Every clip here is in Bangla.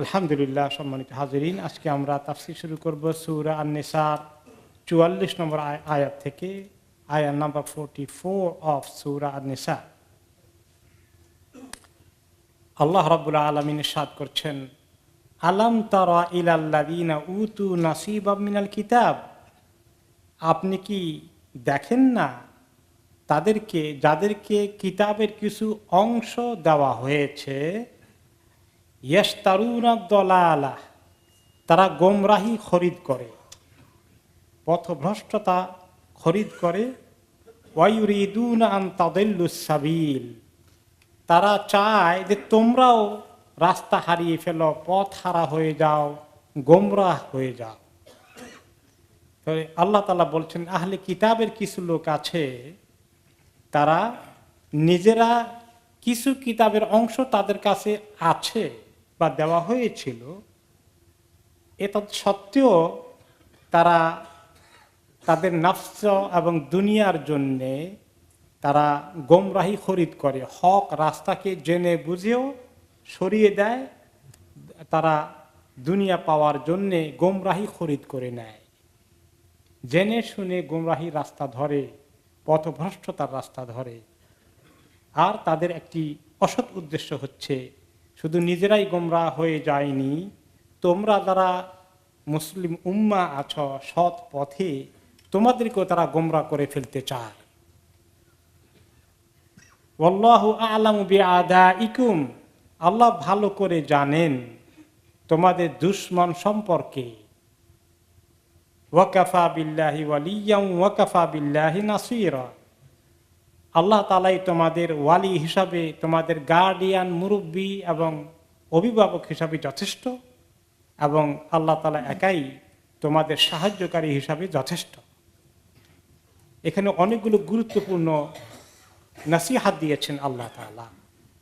আলহামদুলিল্লাহ, সম্মানিত হাজিরিন, আজকে আমরা তাফসীর শুরু করব সূরা আন-নিসার 44 নম্বর আয়াত থেকে, আয়াত নাম্বার 44 অফ সূরা আন-নিসা। আল্লাহ রাব্বুল আলামিন ইরশাদ করছেন, আলাম তারা ইলাল্লাযীনা উতু নাসীবাম মিনাল কিতাব। আপনি কি দেখেন না তাদেরকে যাদেরকে কিতাবের কিছু অংশ দেওয়া হয়েছে, ইয়াশতারুনা দলালাহ, তারা গোমরাহি খরিদ করে, পথভ্রষ্টতা খরিদ করে, ওয়ায়ুরিদুনা আন তাদিল্লুস সাবিল, তারা চায় যে তোমরাও রাস্তা হারিয়ে ফেলো, পথ হারা হয়ে যাও, গোমরাহ হয়ে যাও। তো আল্লাহ তাআলা বলছেন, আহলে কিতাবের কিছু লোক আছে, তারা নিজেরা কিছু কিতাবের অংশ তাদের কাছে আছে বা দেওয়া হয়েছিল, এটা সত্ত্বেও তারা তাদের নফস এবং দুনিয়ার জন্যে তারা গোমরাহি খরিদ করে, হক রাস্তাকে জেনে বুঝেও সরিয়ে দেয়, তারা দুনিয়া পাওয়ার জন্যে গোমরাহি খরিদ করে নেয়, জেনে শুনে গোমরাহি রাস্তা ধরে, পথভ্রষ্টতার রাস্তা ধরে। আর তাদের একটি অসৎ উদ্দেশ্য হচ্ছে, শুধু নিজেরাই গোমরাহ হয়ে যায়নি, তোমরা যারা মুসলিম উম্মাহ আছো সৎ পথে, তোমাদেরকেও তারা গোমরাহ করে ফেলতে চায়। ওয়াল্লাহু আ'লামু বিআদাইকুম, আল্লাহ ভালো করে জানেন তোমাদের দুশমন সম্পর্কে। ওয়াকাফা বিল্লাহি ওয়ালিয়্যান ওয়াকাফা বিল্লাহি নাসীরা, আল্লাহ তাআলাই তোমাদের ওয়ালি হিসাবে, তোমাদের গার্ডিয়ান, মুরব্বী এবং অভিভাবক হিসাবে যথেষ্ট, এবং আল্লাহ তাআলা একাই তোমাদের সাহায্যকারী হিসাবে যথেষ্ট। এখানে অনেকগুলো গুরুত্বপূর্ণ নসিহত দিয়েছেন আল্লাহ তাআলা।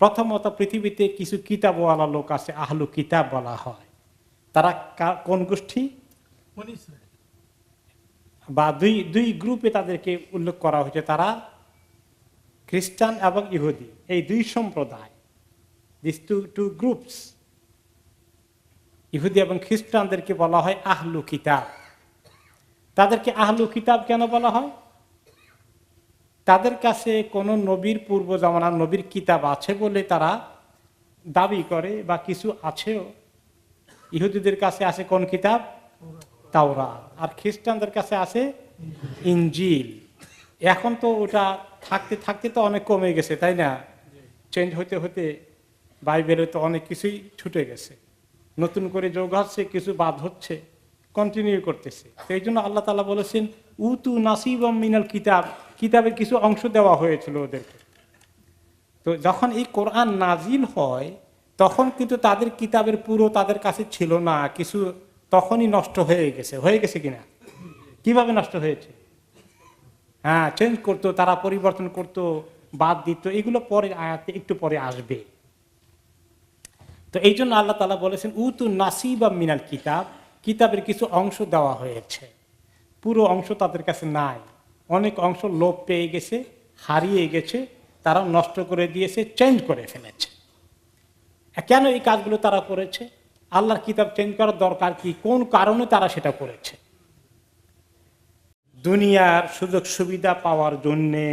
প্রথমত, পৃথিবীতে কিছু কিতাবওয়ালা লোক আছে, আহলু কিতাব বলা হয়। তারা কোন গোষ্ঠী বা দুই গ্রুপে তাদেরকে উল্লেখ করা হয়েছে, তারা খ্রিস্টান এবং ইহুদি, এই দুই সম্প্রদায়, দিস টু গ্রুপস। ইহুদি এবং খ্রিস্টানদেরকে বলা হয় আহলু কিতাব। তাদেরকে আহলু কিতাব কেন বলা হয়? তাদের কাছে কোন নবীর পূর্ব জামানার নবীর কিতাব আছে বলে তারা দাবি করে, বা কিছু আছেও। ইহুদিদের কাছে আছে কোন কিতাব? তাওরাত। আর খ্রিস্টানদের কাছে আছে ইনজিল। এখন তো ওটা থাকতে থাকতে তো অনেক কমে গেছে, তাই না? চেঞ্জ হতে হতে বাইবেলে তো অনেক কিছুই ছুটে গেছে, নতুন করে যোগ হচ্ছে, কিছু বাদ হচ্ছে, কন্টিনিউ করতেছে। তো এই জন্য আল্লাহ তাআলা বলেছেন, উতু নাসিবাম মিনাল কিতাব, কিতাবের কিছু অংশ দেওয়া হয়েছিল ওদেরকে। তো যখন এই কোরআন নাজিল হয়, তখন কিন্তু তাদের কিতাবের পুরো তাদের কাছে ছিল না, কিছু তখনই নষ্ট হয়ে গেছে কিনা? কিভাবে নষ্ট হয়েছে? হ্যাঁ, চেঞ্জ করতো, তারা পরিবর্তন করতো, বাদ দিত, এগুলো পরে আয়াতে একটু পরে আসবে। তো এই জন্য আল্লাহ তাআলা বলেছেন, উতু নাসিবাম মিনাল কিতাব, কিতাবের কিছু অংশ দেওয়া হয়েছে, পুরো অংশ তাদের কাছে নাই। অনেক অংশ লোপ পেয়ে গেছে, হারিয়ে গেছে, তারা নষ্ট করে দিয়েছে, চেঞ্জ করে ফেলেছে। কেন এই কাজগুলো তারা করেছে? আল্লাহর কিতাব চেঞ্জ করার দরকার কি? কোন কারণে তারা সেটা করেছে? দুনিয়ার সুযোগ সুবিধা পাওয়ার জন্যে।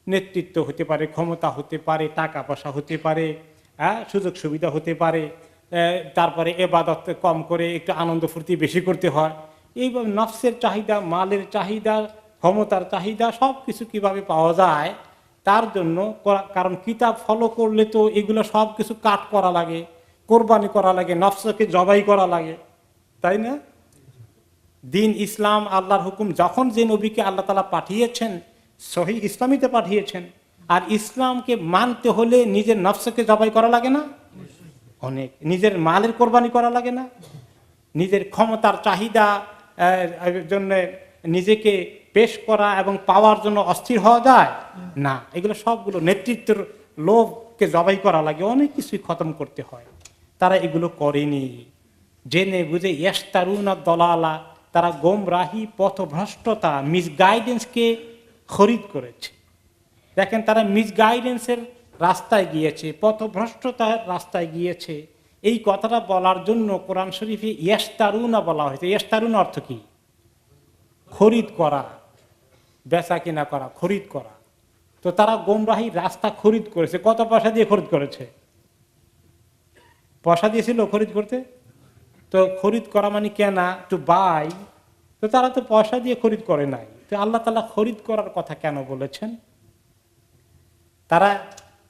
নেতৃত্ব হতে পারে, ক্ষমতা হতে পারে, টাকা পয়সা হতে পারে, সুযোগ সুবিধা হতে পারে, তারপরে এবাদত কম করে একটু আনন্দ ফুর্তি বেশি করতে হয়। এইভাবে নফসের চাহিদা, মালের চাহিদা, ক্ষমতার চাহিদা, সব কিছু কিভাবে পাওয়া যায় তার জন্য। কারণ কিতাব ফলো করলে তো এগুলো সব কিছু কাট করা লাগে, কোরবানি করা লাগে, নফসকে জবাই করা লাগে, তাই না? দিন ইসলাম, আল্লাহর হুকুম, যখন যে নবীকে আল্লাহ তাআলা পাঠিয়েছেন, সহি ইসলামীতে পাঠিয়েছেন। আর ইসলামকে মানতে হলে নিজের নফসকে জবাই করা লাগে না? অনেক। নিজের মালের কোরবানি করা লাগে না? নিজের ক্ষমতার চাহিদা জন্য নিজেকে পেশ করা এবং পাওয়ার জন্য অস্থির হওয়া যায় না? এগুলো সবগুলো নেতৃত্বের লোভকে জবাই করা লাগে, অনেক কিছুই খতম করতে হয়। তারা এগুলো করেনি, জেনে বুঝে ইয়াশতারুনা দলালা, তারা গোমরাহি, পথভ্রষ্টতা, মিসগাইডেন্সকে খরিদ করেছে। দেখেন, তারা মিসগাইডেন্সের রাস্তায় গিয়েছে, পথভ্রষ্টতার রাস্তায় গিয়েছে, এই কথাটা বলার জন্য কোরআন শরীফে ইস্তারুনা বলা হয়েছে। ইস্তারুন অর্থ কি? খরিদ করা, বেচা কিনা করা, খরিদ করা। তো তারা গোমরাহি রাস্তা খরিদ করেছে। কত পয়সা দিয়ে খরিদ করেছে? পয়সা দিয়েছিল খরিদ করতে? তো খরিদ করা মানে কেনা, টু বাই। তো তারা তো পয়সা দিয়ে খরিদ করে নাই। তো আল্লাহ তাআলা খরিদ করার কথা কেন বলেছেন? তারা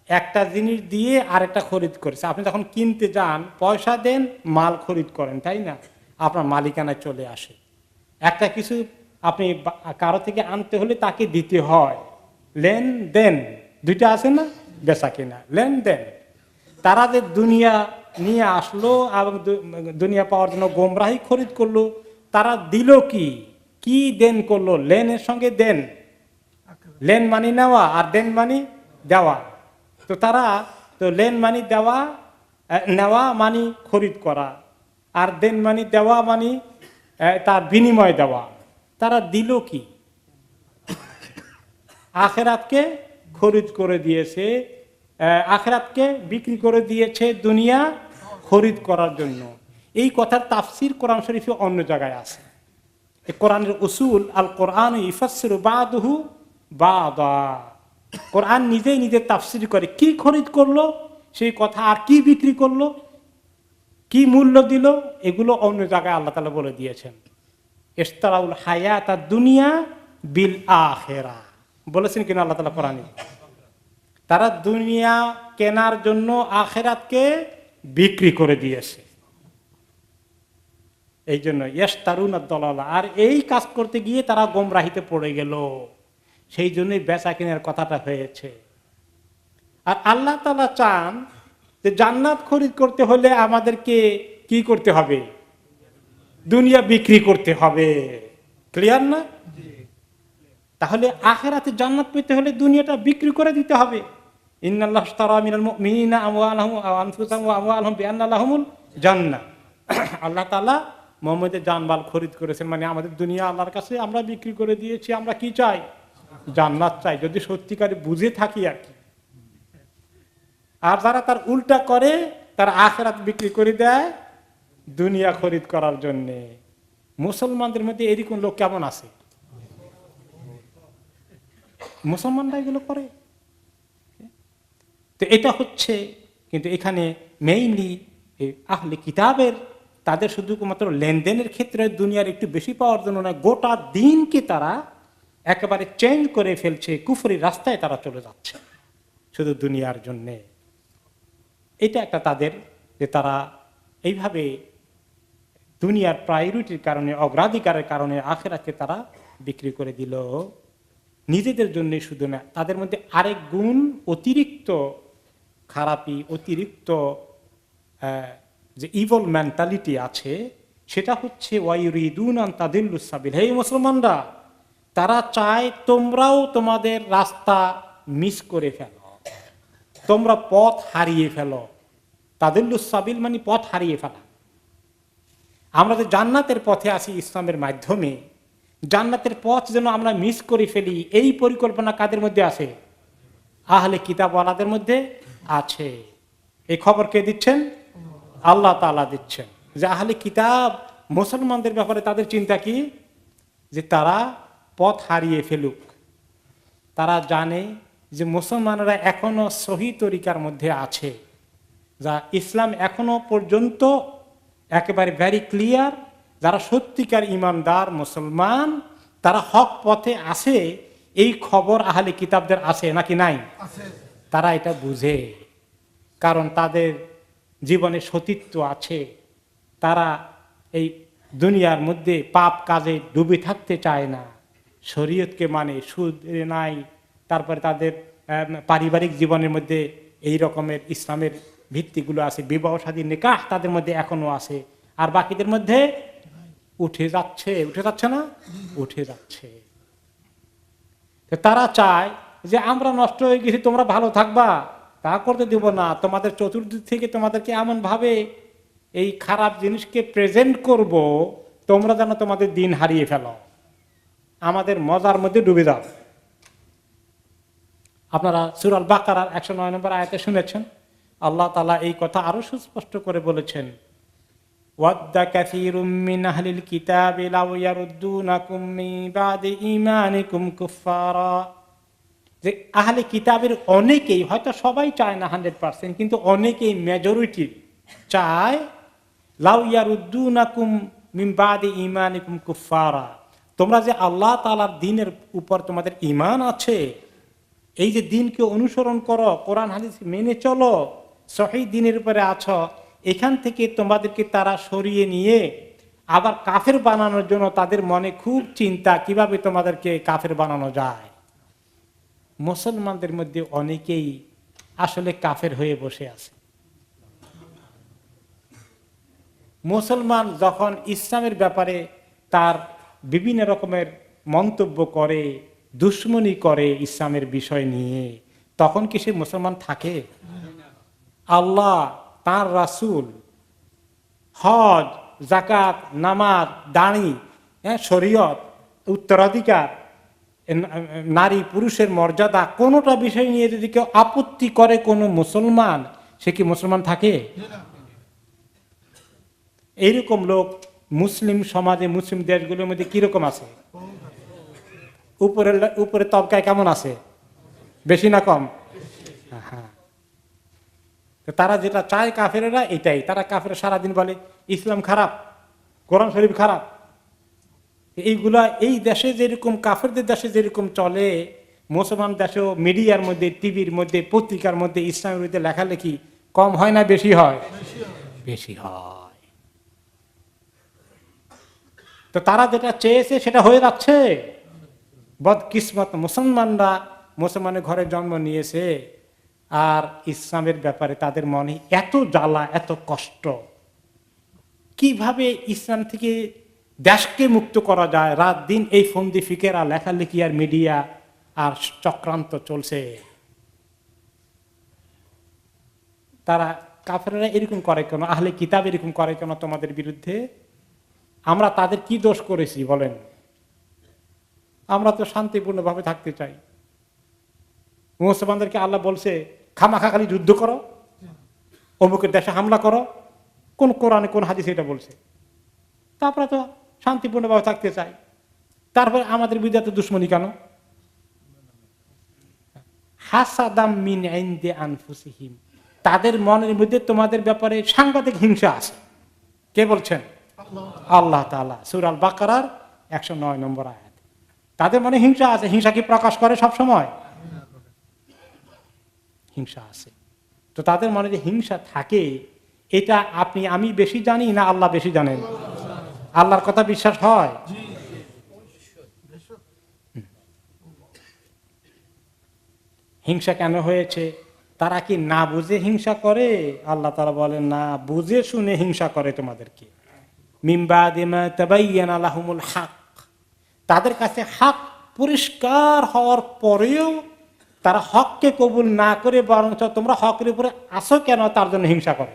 একটা জিনিস দিয়ে আরেকটা খরিদ করেছে। আপনি যখন কিনতে যান, পয়সা দেন, মাল খরিদ করেন, তাই না? আপনার মালিকানায় চলে আসে। একটা কিছু আপনি কারো থেকে আনতে হলে তাকে দিতে হয়, লেনদেন, দুইটা আছে না, বেচা কিনা, লেনদেন। তারা যে দুনিয়া নিয়ে আসলো এবং দুনিয়া পাওয়ার জন্য গোমরাহি খরিদ করলো, তারা দিল কি? কি দেন করলো? লেনের সঙ্গে দেন। লেন মানি নেওয়া আর দেন মানি দেওয়া। তো তারা তো লেন মানি দেওয়া, নেওয়া মানি খরিদ করা, আর দেন মানি দেওয়া মানি তার বিনিময় দেওয়া। তারা দিল কি? আখিরাতকে খরিদ করে দিয়েছে, আখিরাতকে বিক্রি করে দিয়েছে দুনিয়া খরিদ করার জন্য। এই কথার তাফসীর কোরআন শরীফে অন্য জায়গায় আছে। কোরআনের উসুল, আল কোরআন ইফাসসিরু বাদুহু বাদা। কোরআন নিজেই নিজের তাফসীর করে। কি খরিদ করলো সেই কথা, আর কি বিক্রি করলো, কি মূল্য দিল, এগুলো অন্য জায়গায় আল্লাহ তাআলা বলে দিয়েছেন। ইশতারাউল হায়াতাদ দুনিয়া বিল আখিরা বলেছেন কিনা আল্লাহ তাআলা কোরআনে? তারা দুনিয়া কেনার জন্য আখিরাতকে বিক্রি করে দিয়েছে। এই জন্য ইশতারুনা দালালা, আর এই কাজ করতে গিয়ে তারা গোমরাহিতে পড়ে গেল। সেই জন্যই বেচা কেনার কথাটা হয়েছে। আর আল্লাহ তাআলা চান যে জান্নাত খরিদ করতে হলে আমাদেরকে কি করতে হবে? দুনিয়া বিক্রি করতে হবে। ক্লিয়ার না? তাহলে আখিরাতে জান্নাত পেতে হলে দুনিয়াটা বিক্রি করে দিতে হবে। ইন্নাল্লাহ ইশতারা মিনাল মুমিনিনা আমওয়ালাহুম ওয়া আনফুসাহুম ওয়া আমওয়ালাহুম বিআন্না লাহুমুল জান্নাহ। আল্লাহ তাআলা মুমিনদের জানমাল খরিদ করেছেন, মানে আমাদের দুনিয়া আল্লাহর কাছে আমরা বিক্রি করে দিয়েছি। আমরা কি চাই? জান্নাত চাই, যদি সত্যিকারে বুঝে থাকি আর কি। আর যারা তার উল্টা করে, তার আখিরাত বিক্রি করে দেয় দুনিয়া খরিদ করার জন্য। মুসলমানদের মধ্যে এরকম লোক কেমন আছে? মুসলমানরা এগুলো করে। তো এটা হচ্ছে, কিন্তু এখানে মেইনলি আহলে কিতাবের তাদের শুধুমাত্র লেনদেনের ক্ষেত্রে দুনিয়ার একটু বেশি পাওয়ার জন্য না, গোটা দিনকে তারা একেবারে চেঞ্জ করে ফেলছে, কুফরি রাস্তায় তারা চলে যাচ্ছে শুধু দুনিয়ার জন্যে। এটা একটা তাদের, যে তারা এইভাবে দুনিয়ার প্রায়োরিটির কারণে, অগ্রাধিকারের কারণে আখিরাতকে তারা বিক্রি করে দিল নিজেদের জন্য। শুধু না, তাদের মধ্যে আরেক গুণ অতিরিক্ত খারাপি, অতিরিক্ত যে ইভল মেন্টালিটি আছে, সেটা হচ্ছে ওয়ায়ুরিদুন আন তাদিল্লুস সাবিল। হে মুসলমানরা, তারা চায় তোমরাও তোমাদের রাস্তা মিস করে ফেলো, তোমরা পথ হারিয়ে ফেলো। তাদিল্লুস সাবিল মানে পথ হারিয়ে ফেলা। আমরা যে জান্নাতের পথে আছি ইসলামের মাধ্যমে, জান্নাতের পথ যেন আমরা মিস করে ফেলি, এই পরিকল্পনা কাদের মধ্যে আছে? আহলে কিতাবওয়ালাদের মধ্যে আছে। এই খবর কে দিচ্ছেন? আল্লাহ তাআলা দিচ্ছেন। যে আহলে কিতাব মুসলমানদের ব্যাপারে তাদের চিন্তা কি? যে তারা পথ হারিয়ে ফেলুক। তারা জানে যে মুসলমানরা এখনো সহি তরিকার মধ্যে আছে, যা ইসলাম এখনো পর্যন্ত একেবারে ভেরি ক্লিয়ার। যারা সত্যিকার ইমানদার মুসলমান, তারা হক পথে আছে, এই খবর আহলে কিতাবদের আছে নাকি নাই? তারা এটা বুঝে, কারণ তাদের জীবনে সতীত্ব আছে। তারা এই দুনিয়ার মধ্যে পাপ কাজে ডুবে থাকতে চায় না, শরীয়তকে মানে, সুদ নাই। তারপরে তাদের পারিবারিক জীবনের মধ্যে এই রকমের ইসলামের ভিত্তিগুলো আছে, বিবাহ শাদী নিকাহ তাদের মধ্যে এখনো আছে। আর বাকিদের মধ্যে উঠে যাচ্ছে, উঠে যাচ্ছে না, উঠে যাচ্ছে। তারা চায় যে আমরা নষ্ট হয়ে গেছি, তোমরা ভালো থাকবা, তা করতে দেব না। তোমাদের চতুর্দিক থেকে তোমাদেরকে এমন ভাবে এই খারাপ জিনিসকে প্রেজেন্ট করব, তোমরা যেন তোমাদের দিন হারিয়ে ফেলো, আমাদের মজার মধ্যে ডুবে যাও। আপনারা সূরা আল বাকারার 109 নম্বর আয়াতে শুনেছেন, আল্লাহ তাআলা এই কথা আরো সুস্পষ্ট করে বলেছেন, ওয়াদ্দা কাসীরুম মিন আহলিল কিতাবি লাউ ইয়ারুদ্দুনাকুম মিন বাদি ঈমানিকুম কুফারা। যে আহলে কিতাবের অনেকেই, হয়তো সবাই চায় না 100%, কিন্তু অনেকেই, মেজরিটি চায়, লাউ ইয়ারুদ্দুনাকুম মিন বাদি ঈমানিকুম কুফারা, তোমরা যে আল্লাহ তাআলার দ্বীনের উপর তোমাদের ঈমান আছে, এই যে দ্বীনকে অনুসরণ করো, কোরআন হাদিস মেনে চলো, সহিহ দ্বীনের উপরে আছো, এখান থেকে তোমাদেরকে তারা সরিয়ে নিয়ে আবার কাফের বানানোর জন্য তাদের মনে খুব চিন্তা, কিভাবে তোমাদেরকে কাফের বানানো যায়। মুসলমানদের মধ্যে অনেকেই আসলে কাফের হয়ে বসে আছে। মুসলমান যখন ইসলামের ব্যাপারে তার বিভিন্ন রকমের মন্তব্য করে, দুশ্মনী করে ইসলামের বিষয় নিয়ে, তখন কি সে মুসলমান থাকে? আল্লাহ, তার রাসূল, হজ, যাকাত, নামাজ, দাড়ি, শরীয়ত, উত্তরাধিকার, নারী পুরুষের মর্যাদা, কোনোটা বিষয় নিয়ে যদি কেউ আপত্তি করে কোনো মুসলমান, সে কি মুসলমান থাকে? এইরকম লোক মুসলিম সমাজে, মুসলিম দেশগুলোর মধ্যে কিরকম আছে? উপরে তবকায় কেমন আছে? বেশি না কম? হ্যাঁ। তারা যেটা চায় কাফেরেরা এটাই। তারা কাফের সারাদিন বলে ইসলাম খারাপ, কোরআন শরীফ খারাপ। এইগুলা এই দেশে যেরকম, কাফেরদের দেশে যেরকম চলে, মুসলমান দেশেও মিডিয়ার মধ্যে, টিভির মধ্যে, পত্রিকার মধ্যে ইসলামের মধ্যে লেখালেখি কম হয় না বেশি হয়? বেশি হয়। তো তারা যেটা চেয়েছে সেটা হয়ে যাচ্ছে। বদকিসমত মুসলমানরা মুসলমানের ঘরে জন্ম নিয়েছে, আর ইসলামের ব্যাপারে তাদের মনে এত জ্বালা, এত কষ্ট, কিভাবে ইসলাম থেকে দেশকে মুক্ত করা যায়, রাত দিন এই ফন্দি ফিকেরা, লেখালেখি আর মিডিয়া আর চক্রান্ত চলছে। তারা কাফেররা এরকম করে কেন? আহলে কিতাব এরকম করে কেন তোমাদের বিরুদ্ধে? আমরা তাদের কি দোষ করেছি বলেন? আমরা তো শান্তিপূর্ণভাবে থাকতে চাই। মুসলমানদেরকে আল্লাহ বলছে খামাখা খালি যুদ্ধ করো, অমুকের দেশে হামলা করো? কোন কোরআনে, কোন হাদিসে এটা বলছে? তারপরে তো শান্তিপূর্ণভাবে থাকতে চাই, তারপরে আমাদের বিরুদ্ধে এত দুশ্মনী কেন? হাসাদাম মিন ইনদি আনফুসিহিম, তাদের মনের মধ্যে তোমাদের ব্যাপারে সাংঘাতিক হিংসা আছে। কে বলছেন? আল্লাহ তাআলা, সূরা আল বাকারার 109 নম্বর আয়াত। তাদের মনে হিংসা আছে। হিংসা কি প্রকাশ করে সব সময়? হিংসা আছে। তো তাদের মনে যে হিংসা থাকে, এটা আপনি আমি বেশি জানি না আল্লাহ বেশি জানেন? আল্লাহর কথা বিশ্বাস হয়? হিংসা কেন হয়েছে? তারা কি না বুঝে হিংসা করে? আল্লাহ তাআলা বলেন না, বুঝে শুনে হিংসা করে তোমাদেরকে। মিন বাদি মা তাবায়্যানা লাহুমুল হক, তাদের কাছে হক পরিষ্কার হওয়ার পরেও তারা হককে কবুল না করে বরং তোমরা হকের উপরে আসো কেন তার জন্য হিংসা করে।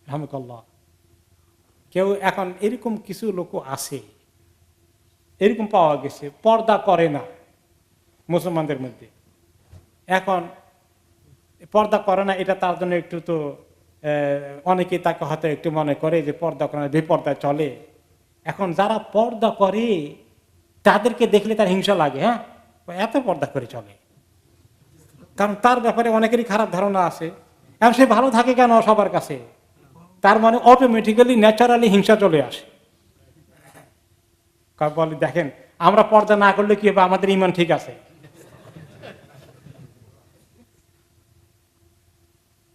রহমতুল্লাহ। কেউ এখন এরকম কিছু লোক আছে, এরকম পাওয়া গেছে, পর্দা করে না মুসলমানদের মধ্যে। এখন পর্দা করে না, এটা তার জন্য একটু তো অনেকে তাকে হয়তো একটু মনে করে যে পর্দা করে না, বেপর্দায় চলে। এখন যারা পর্দা করে তাদেরকে দেখলে তার হিংসা লাগে। হ্যাঁ, এত পর্দা করে চলে, কারণ তার ব্যাপারে অনেকেরই খারাপ ধারণা আছে। এখন সে ভালো থাকে কেন সবার কাছে? তার মানে অটোমেটিক্যালি, ন্যাচারালি হিংসা চলে আসে। বলে দেখেন আমরা পর্দা না করলে কি হবে, আমাদের ঈমান ঠিক আছে।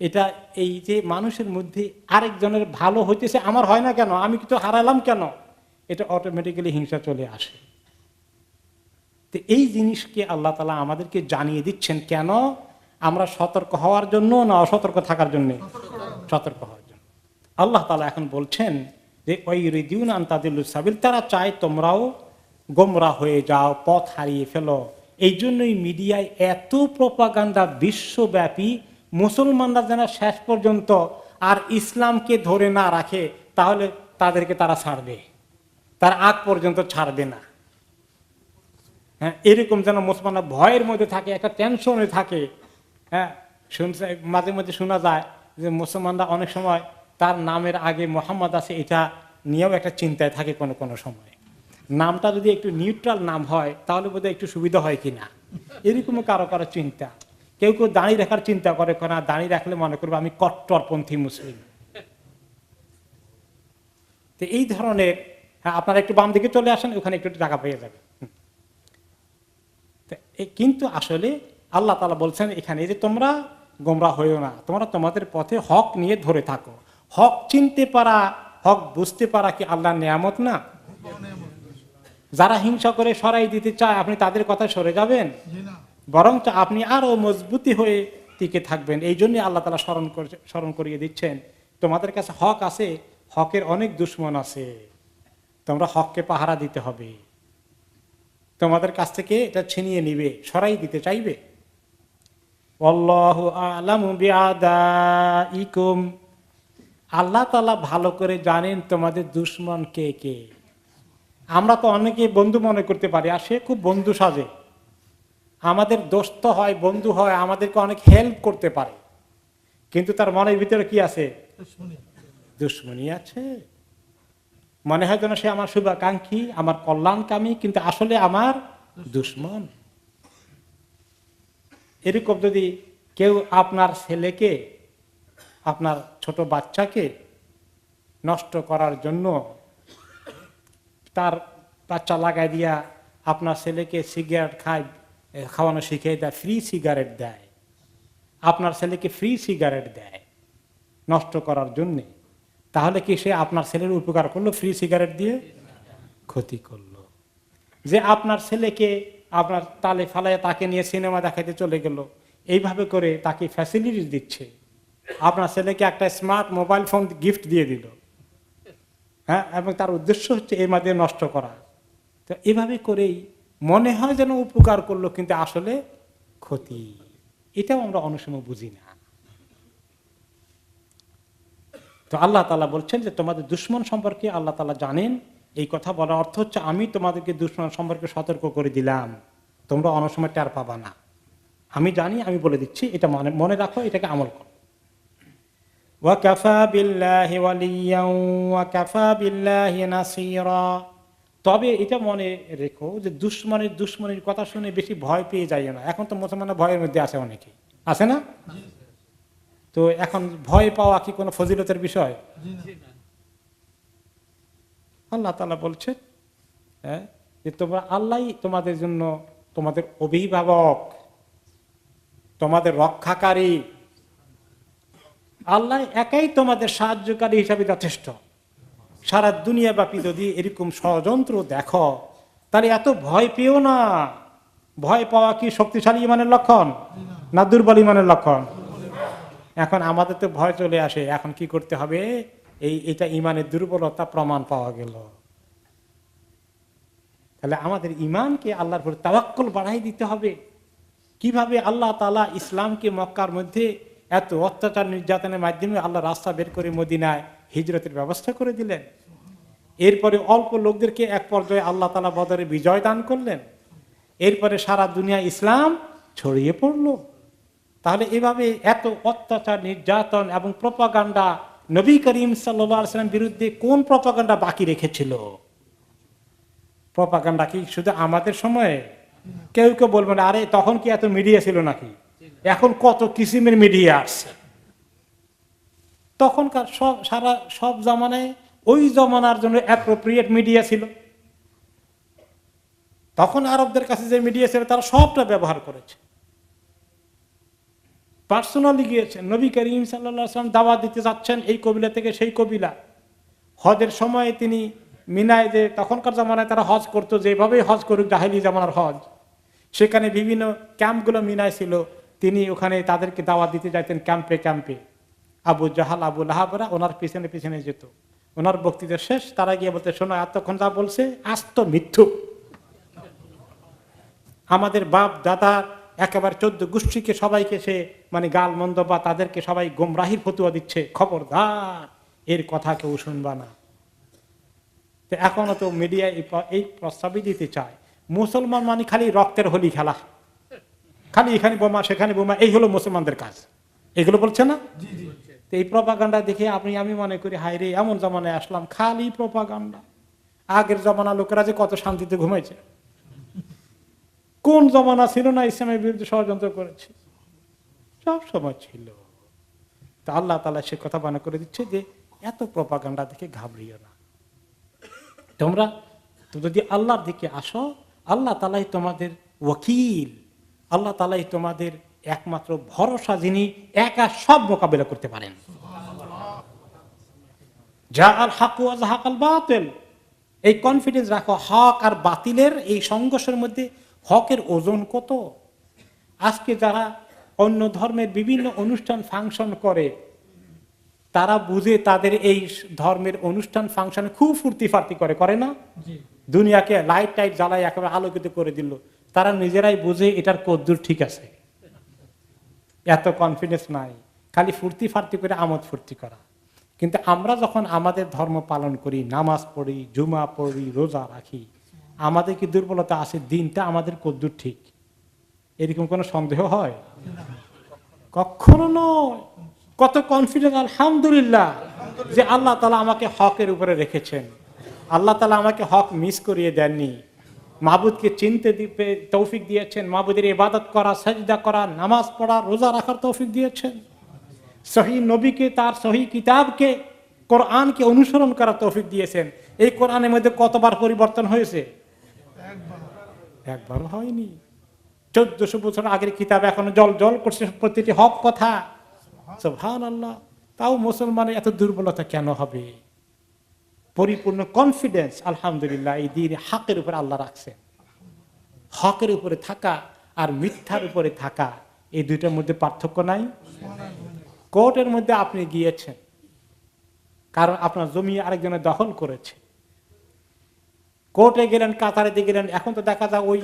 এটা এই যে মানুষের মধ্যে আরেকজনের ভালো হইতেছে, আমার হয় না কেন, আমি কিন্তু হারালাম কেন, এটা অটোমেটিক্যালি হিংসা চলে আসে। তো এই জিনিসকে আল্লাহ তাআলা আমাদেরকে জানিয়ে দিচ্ছেন কেন? আমরা সতর্ক হওয়ার জন্য না অসতর্ক থাকার জন্য? সতর্ক হওয়ার জন্য। আল্লাহ তাআলা এখন বলছেন যে ওয়াইরিদুনা আন তাদিল্লুস সাবিল, তারা চায় তোমরাও গোমরা হয়ে যাও, পথ হারিয়ে ফেলো। এই জন্যই মিডিয়ায় এত প্রপাগান্ডা বিশ্বব্যাপী। মুসলমানরা যেন শেষ পর্যন্ত আর ইসলামকে ধরে না রাখে, তাহলে তাদেরকে তারা ছাড়বে, তার আগ পর্যন্ত ছাড়বে না। হ্যাঁ, এরকম যেন মুসলমানরা ভয়ের মধ্যে থাকে, একটা টেনশনে থাকে। হ্যাঁ, শুনছে মাঝে মধ্যে শোনা যায় যে মুসলমানরা অনেক সময় তার নামের আগে মোহাম্মদ আছে এটা নিয়েও একটা চিন্তায় থাকে কোনো কোনো সময়। নামটা যদি একটু নিউট্রাল নাম হয় তাহলে বোধহয় একটু সুবিধা হয় কিনা, এরকম কারো কারো চিন্তা। কেউ কেউ দাঁড়িয়ে রাখার চিন্তা করে, না দাঁড়িয়ে রাখলে মনে করবো আমি কট্টরপন্থী মুসলিম। তো এই ধরনের, হ্যাঁ, আপনারা একটু বাম দিকে চলে আসেন, ওখানে একটু টাকা পেয়ে যাবেন। কিন্তু আসলে আল্লাহ তাআলা বলছেন এখানে যে তোমরা গোমরা হইও না, তোমরা তোমাদের পথে হক নিয়ে ধরে থাকো। হক চিনতে পারা, হক বুঝতে পারা কি আল্লাহর নিয়ামত না? যারা হিংসা করে সরাই দিতে চায় আপনি তাদের কথা সরে যাবেন? বরং আপনি আরো মজবুতি হয়ে টিকে থাকবেন। এই জন্য আল্লাহ তাআলা স্মরণ করিয়ে দিচ্ছেন তোমাদের কাছে হক আছে, হকের অনেক দুশমন আছে, তোমরা হককে পাহারা দিতে হবে। তোমাদের কাছ থেকে এটা ছিনিয়ে নিবে, সরাই দিতে চাইবে। আল্লাহু আ'লামু বিআদাইকুম, আল্লাহ তাআলা ভালো করে জানেন তোমাদের দুশমন কে কে। আমরা তো অনেকে বন্ধু মনে করতে পারি, আর সে খুব বন্ধু সাজে, আমাদের দোস্ত হয়, বন্ধু হয়, আমাদেরকে অনেক হেল্প করতে পারে, কিন্তু তার মনের ভিতরে কি আছে? দুশমনী আছে। মনে হয় যেন সে আমার শুভাকাঙ্ক্ষী, আমার কল্যাণকামী, কিন্তু আসলে আমার দুশমন। এরকম যদি কেউ আপনার ছেলেকে, আপনার ছোট বাচ্চাকে নষ্ট করার জন্য তার বাচ্চা লাগাই দিয়া আপনার ছেলেকে সিগারেট খাওয়ানো শিখিয়ে দেয়, ফ্রি সিগারেট দেয়, আপনার ছেলেকে ফ্রি সিগারেট দেয় নষ্ট করার জন্যে, তাহলে কি সে আপনার ছেলের উপকার করলো? ফ্রি সিগারেট দিয়ে ক্ষতি করলো। যে আপনার ছেলেকে আপনার তালে ফালায় তাকে নিয়ে সিনেমা দেখাতে চলে গেল, এইভাবে করে তাকে ফ্যাসিলিটিস দিচ্ছে, আপনার ছেলেকে একটা স্মার্ট মোবাইল ফোন গিফট দিয়ে দিল, হ্যাঁ, এবং তার উদ্দেশ্য হচ্ছে এর মাধ্যমে নষ্ট করা। তো এভাবে করেই মনে হয় যেন উপকার করলো, কিন্তু আসলে ক্ষতি। এটাও আমরা অনেক সময় বুঝি না। তো আল্লাহ তাআলা বলছেন যে তোমাদের দুশমন সম্পর্কে আল্লাহ তাআলা জানেন। এই কথা বলার অর্থ হচ্ছে আমি তোমাদেরকে দুশমন সম্পর্কে সতর্ক করে দিলাম, তোমরা অনেক সময় টের পাবা না। আমি জানি, আমি বলে দিচ্ছি, এটা মনে রাখো, এটাকে আমল করো। ওয়াকাফা বিল্লাহি ওয়ালিয়্যান ওয়াকাফা বিল্লাহি নাসীরা। তবে এটা মনে রেখো যে দুশমনের কথা শুনে বেশি ভয় পেয়ে যাইও না। এখন তো মুসলমানরা ভয়ের মধ্যে আছে, অনেকে আছে না? তো এখন ভয় পাওয়া কি কোনো ফজিলতের বিষয়? আল্লাহ তাআলা বলছে যে তোমরা, আল্লাহই তোমাদের জন্য তোমাদের অভিভাবক, তোমাদের রক্ষাকারী, আল্লাহ একাই তোমাদের সাহায্যকারী হিসাবে যথেষ্ট। সারা দুনিয়া ব্যাপী যদি এরকম ষড়যন্ত্র দেখো, তাহলে এত ভয় পেও না। ভয় পাওয়া কি শক্তিশালী ইমানের লক্ষণ না দুর্বল ইমানের লক্ষণ? এখন আমাদের তো ভয় চলে আসে, এখন কি করতে হবে? এটা ইমানের দুর্বলতা প্রমাণ পাওয়া গেল। তাহলে আমাদের ইমানকে আল্লাহর উপর তাওয়াক্কুল বাড়াই দিতে হবে। কিভাবে আল্লাহ তাআলা ইসলামকে মক্কার মধ্যে এত অত্যাচার নির্যাতনের মাধ্যমে আল্লাহ রাস্তা বের করে মদিনায় হিজরতের ব্যবস্থা করে দিলেন। এরপরে অল্প লোকদেরকে এক পর্যায়ে আল্লাহ তাআলা বদরে বিজয় দান করলেন। এরপরে সারা দুনিয়া ইসলাম ছড়িয়ে পড়লো। তাহলে এভাবে এত অত্যাচার, নির্যাতন এবং প্রপাগান্ডা নবী করিম সাল্লাল্লাহু আলাইহি ওয়াসাল্লামের বিরুদ্ধে কোন প্রপাগান্ডা বাকি রেখেছিল? প্রপাগান্ডা কি শুধু আমাদের সময়ে? কেউ কেউ বলবেন আরে তখন কি এত মিডিয়া ছিল নাকি? এখন কত কিসিমের মিডিয়া আসছে। তখনকার সব জামানায় ওই জমানার জন্য অ্যাপ্রোপ্রিয়েট মিডিয়া ছিল। তখন আরবদের কাছে যে মিডিয়া ছিল তারা সবটা ব্যবহার করেছে। পার্সোনালি গিয়েছেন, নবী করিম সাল্লাল্লাহু আলাইহি ওয়াসাল্লাম দাওয়াত দিতে যাচ্ছেন এই কবিলা থেকে সেই কবিলা। হজের সময় তিনি মিনায়, যে তখনকার জামানায় তারা হজ করতো, যেভাবে হজ করুক জাহেলি জামানার হজ, সেখানে বিভিন্ন ক্যাম্পগুলো মিনায় ছিল, তিনি ওখানে তাদেরকে দাওয়াত দিতে যাইতেন ক্যাম্পে ক্যাম্পে। আবু জাহাল, আবু লাহাবরা ওনার পিছনে পিছনে যেত। ওনার বক্তৃতা শেষ, তারা গিয়ে বলতে, শোনো এতক্ষণ যা বলছে আস্ত মিথ্যু, আমাদের বাপ দাদা একেবারে 14 গোষ্ঠীকে সবাইকে সে মানে গাল মন্দ বা তাদেরকে সবাই গোমরাহির ফতুয়া দিচ্ছে, খবরদার এর কথা কেউ শুনবা না। এখনো তো মিডিয়া এই প্রস্তাবই দিতে চায়, মুসলমান মানে খালি রক্তের হোলি খেলা, খালি এখানে বোমা সেখানে বোমা, এই হলো মুসলমানদের কাজ, এগুলো বলছে না? তো এই প্রপাগান্ডা দেখে আমি মনে করি হায় রে, এমন জমানায় আসলাম খালি প্রপাগান্ডা। আগের জমানা লোকেরা যে কত শান্তিতে ঘুমাইছে, কোন জমানা ছিল না ইসলামের বিরুদ্ধে ষড়যন্ত্র করেছে, সব সময় ছিল। তা আল্লাহ তাআলা সে কথা মনে করে দিচ্ছে যে এত প্রপাগান্ডা দেখে ঘাবড়িও না, তোমরা তো যদি আল্লাহর দিকে আসো, আল্লাহ তাআলাই তোমাদের ওয়াকিল, আল্লাহ তাআলাই তোমাদের একমাত্র ভরসা, যিনি একা সব মোকাবিলা করতে পারেন। যা আল হক ওয়া যাহাকাল বাতিল, এই কনফিডেন্স রাখো, হক আর বাতিলের এই সংঘর্ষের মধ্যে হকের ওজন কত। আজকে যারা অন্য ধর্মের বিভিন্ন অনুষ্ঠান ফাংশন করে, তারা বুঝে তাদের এই ধর্মের অনুষ্ঠান ফাংশন খুব ফুর্তি ফার্তি করে না? দুনিয়াকে লাইট টাইট জ্বালায় একেবারে আলোকিত করে দিল, তারা নিজেরাই বুঝে এটার কদ্দুর ঠিক আছে, এত কনফিডেন্স নাই, খালি ফুর্তি ফার্তি করে আমোদ ফুর্তি করা। কিন্তু আমরা যখন আমাদের ধর্ম পালন করি, নামাজ পড়ি, জুমা পড়ি, রোজা রাখি, আমাদের কি দুর্বলতা আছে? দিনটা আমাদের কদ্দুর ঠিক, এরকম কোনো সন্দেহ হয়? কখনো নয়। কত কনফিডেন্স, আলহামদুলিল্লাহ, যে আল্লাহ তাআলা আমাকে হকের উপরে রেখেছেন, আল্লাহ তাআলা আমাকে হক মিস করিয়ে দেননি, মাবুদকে চিনতে তৌফিক দিয়েছেন, মাবুদের ইবাদত করা, সাজদা করা, নামাজ পড়া, রোজা রাখার তৌফিক দিয়েছেন, সহি নবীকে, তার সহি কিতাবকে, কোরআনকে অনুসরণ করার তৌফিক দিয়েছেন। এই কোরআনের মধ্যে কতবার পরিবর্তন হয়েছে? একবারও হয়নি। 1400 বছর আগের কিতাব এখনো জল জল করছে, প্রতিটি হক কথা। সুবহানাল্লাহ। তাও মুসলমানের এত দুর্বলতা কেন হবে? পরিপূর্ণ কনফিডেন্স, আলহামদুলিল্লাহ, এই দিন হকের উপরে আল্লাহ রাখছেন। হকের উপরে থাকা আর মিথ্যার উপরে থাকা, এই দুইটার মধ্যে পার্থক্য নাই। কোর্টের মধ্যে আপনি গিয়েছেন, কারণ আপনার জমি আরেকজনের দখল করেছে, কোর্টে গেলেন, কাতারে দিয়ে গেলেন, এখন তো দেখা যায় ওই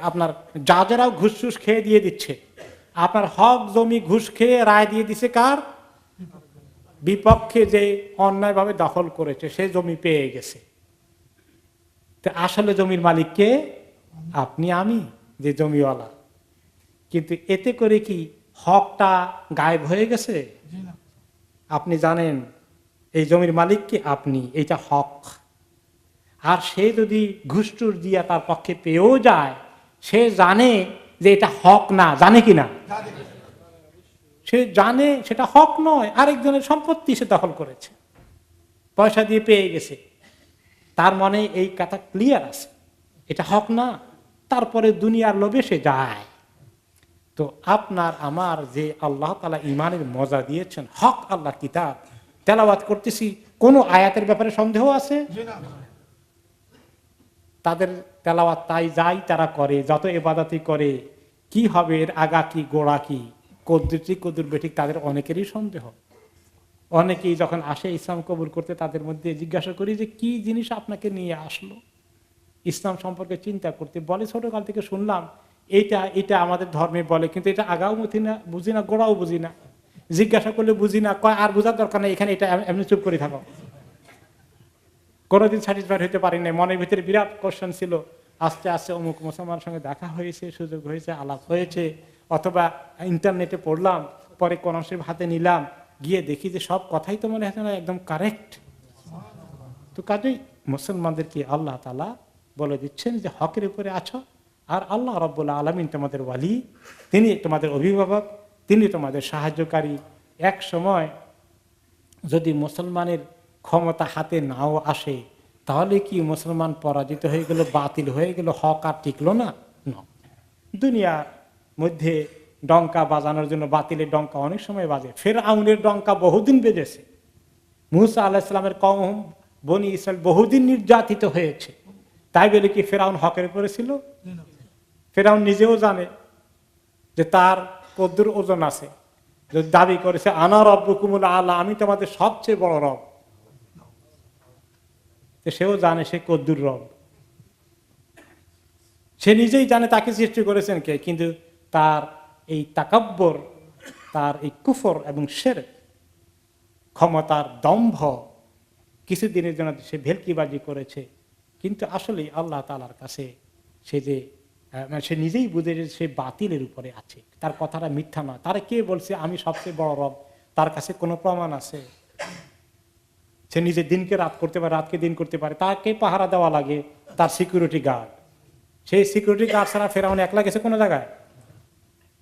আপনার জাজেরাও ঘুষ ঘুষ খেয়ে দিয়ে দিচ্ছে, আপনার হক জমি ঘুষ খেয়ে রায় দিয়ে দিচ্ছে কার? বিপক্ষে, যে অন্যায়ভাবে দখল করেছে, সে জমি পেয়ে গেছে। তো আসলে জমির মালিক কে? আপনি, আমি, যে জমিওয়ালা। কিন্তু এতে করে কি হকটা গায়েব হয়ে গেছে? আপনি জানেন এই জমির মালিক কি? আপনি, এইটা হক। আর সে যদি ঘুষটুর দিয়া তার পক্ষে পেয়েও যায়, সে জানে যে এটা হক না, জানে কি না? সে জানে সেটা হক নয়, আরেকজনের সম্পত্তি সে দখল করেছে, পয়সা দিয়ে পেয়ে গেছে, তার মনে এই কথা ক্লিয়ার আছে এটা হক না, তারপরে দুনিয়ার লোভে সে যায়। তো আপনার আমার যে আল্লাহ তাআলা ঈমানের মজা দিয়েছেন, হক আল্লাহর কিতাব তেলাওয়াত করতেছি, কোন আয়াতের ব্যাপারে সন্দেহ আছে? তাদের তেলাওয়াত তাই যাই তারা করে, যত ইবাদতই করে, কি হবে এর আগা কি গোড়া কি, কদ্দুর বেঠিক, তাদের অনেকেরই সন্দেহ। অনেকেই যখন আসে ইসলাম কবুল করতে, তাদের মধ্যে জিজ্ঞাসা করি যে কি জিনিস আপনাকে নিয়ে আসলো ইসলাম সম্পর্কে চিন্তা করতে, বলে ছোটকাল থেকে শুনলাম এটা এটা আমাদের ধর্মে বলে, কিন্তু এটা আগাও বুঝি না, গোড়াও বুঝি না, জিজ্ঞাসা করলে বুঝি না, কয় আর বোঝার দরকার নেই, এখানে এটা এমনি চুপ করে থাকো। কোনোদিন স্যাটিসফাইড হতে পারি নাই, মনের ভিতরে বিরাট কোশ্চেন ছিল। আস্তে আস্তে অমুক মুসলমানের সঙ্গে দেখা হয়েছে, সুযোগ হয়েছে, আলাপ হয়েছে, অথবা ইন্টারনেটে পড়লাম, পরে কোরআন শরীফ হাতে নিলাম, গিয়ে দেখি যে সব কথাই তো মনে হয় না একদম কারেক্ট। তো কাজেই মুসলমানদেরকে আল্লাহ তাআলা বলে দিচ্ছেন যে হকের উপরে আছো, আর আল্লাহ রাব্বুল আলামিন তোমাদের ওয়ালি, তিনি তোমাদের অভিভাবক, তিনি তোমাদের সাহায্যকারী। এক সময় যদি মুসলমানের ক্ষমতা হাতে নাও আসে, তাহলে কি মুসলমান পরাজিত হয়ে গেল, বাতিল হয়ে গেল, হক আর টিকলো না? দুনিয়ার মধ্যে ডঙ্কা বাজানোর জন্য বাতিলের ডঙ্কা অনেক সময় বাজে। ফিরআউনের ডঙ্কা বহুদিন বেজেছে, মূসা আলাইহিস সালামের কওম বনি ইসরাইল বহুদিন নির্যাতিত হয়েছে, তাই বলে কি ফিরআউন হকের উপরে ছিল? ফিরআউন নিজেও জানে যে তার কদ্দুর ওজন আছে, যদি দাবি করেছে আনা রব্বুকুমুল আলা, আমি তোমাদের সবচেয়ে বড় রব, সেও জানে সে কদ্দুর রব, সে নিজেই জানে তাকে সৃষ্টি করেছেন কে। কিন্তু তার এই তাকাব্বর, তার এই কুফর এবং শিরক, ক্ষমতার দম্ভ, কিছুদিনের জন্য সে ভেলকিবাজি করেছে, কিন্তু আসলে আল্লাহ তাআলার কাছে সে যে সে নিজেই বুঝে যে সে বাতিলের উপরে আছে, তার কথাটা মিথ্যা নয়। তারা কে বলছে আমি সবচেয়ে বড় রব, তার কাছে কোনো প্রমাণ আছে? সে নিজে দিনকে রাত করতে পারে, রাতকে দিন করতে পারে, তাকে পাহারা দেওয়া লাগে তার সিকিউরিটি গার্ড। সেই সিকিউরিটি গার্ড ছাড়া ফেরাউন একলা গেছে কোনো জায়গায়?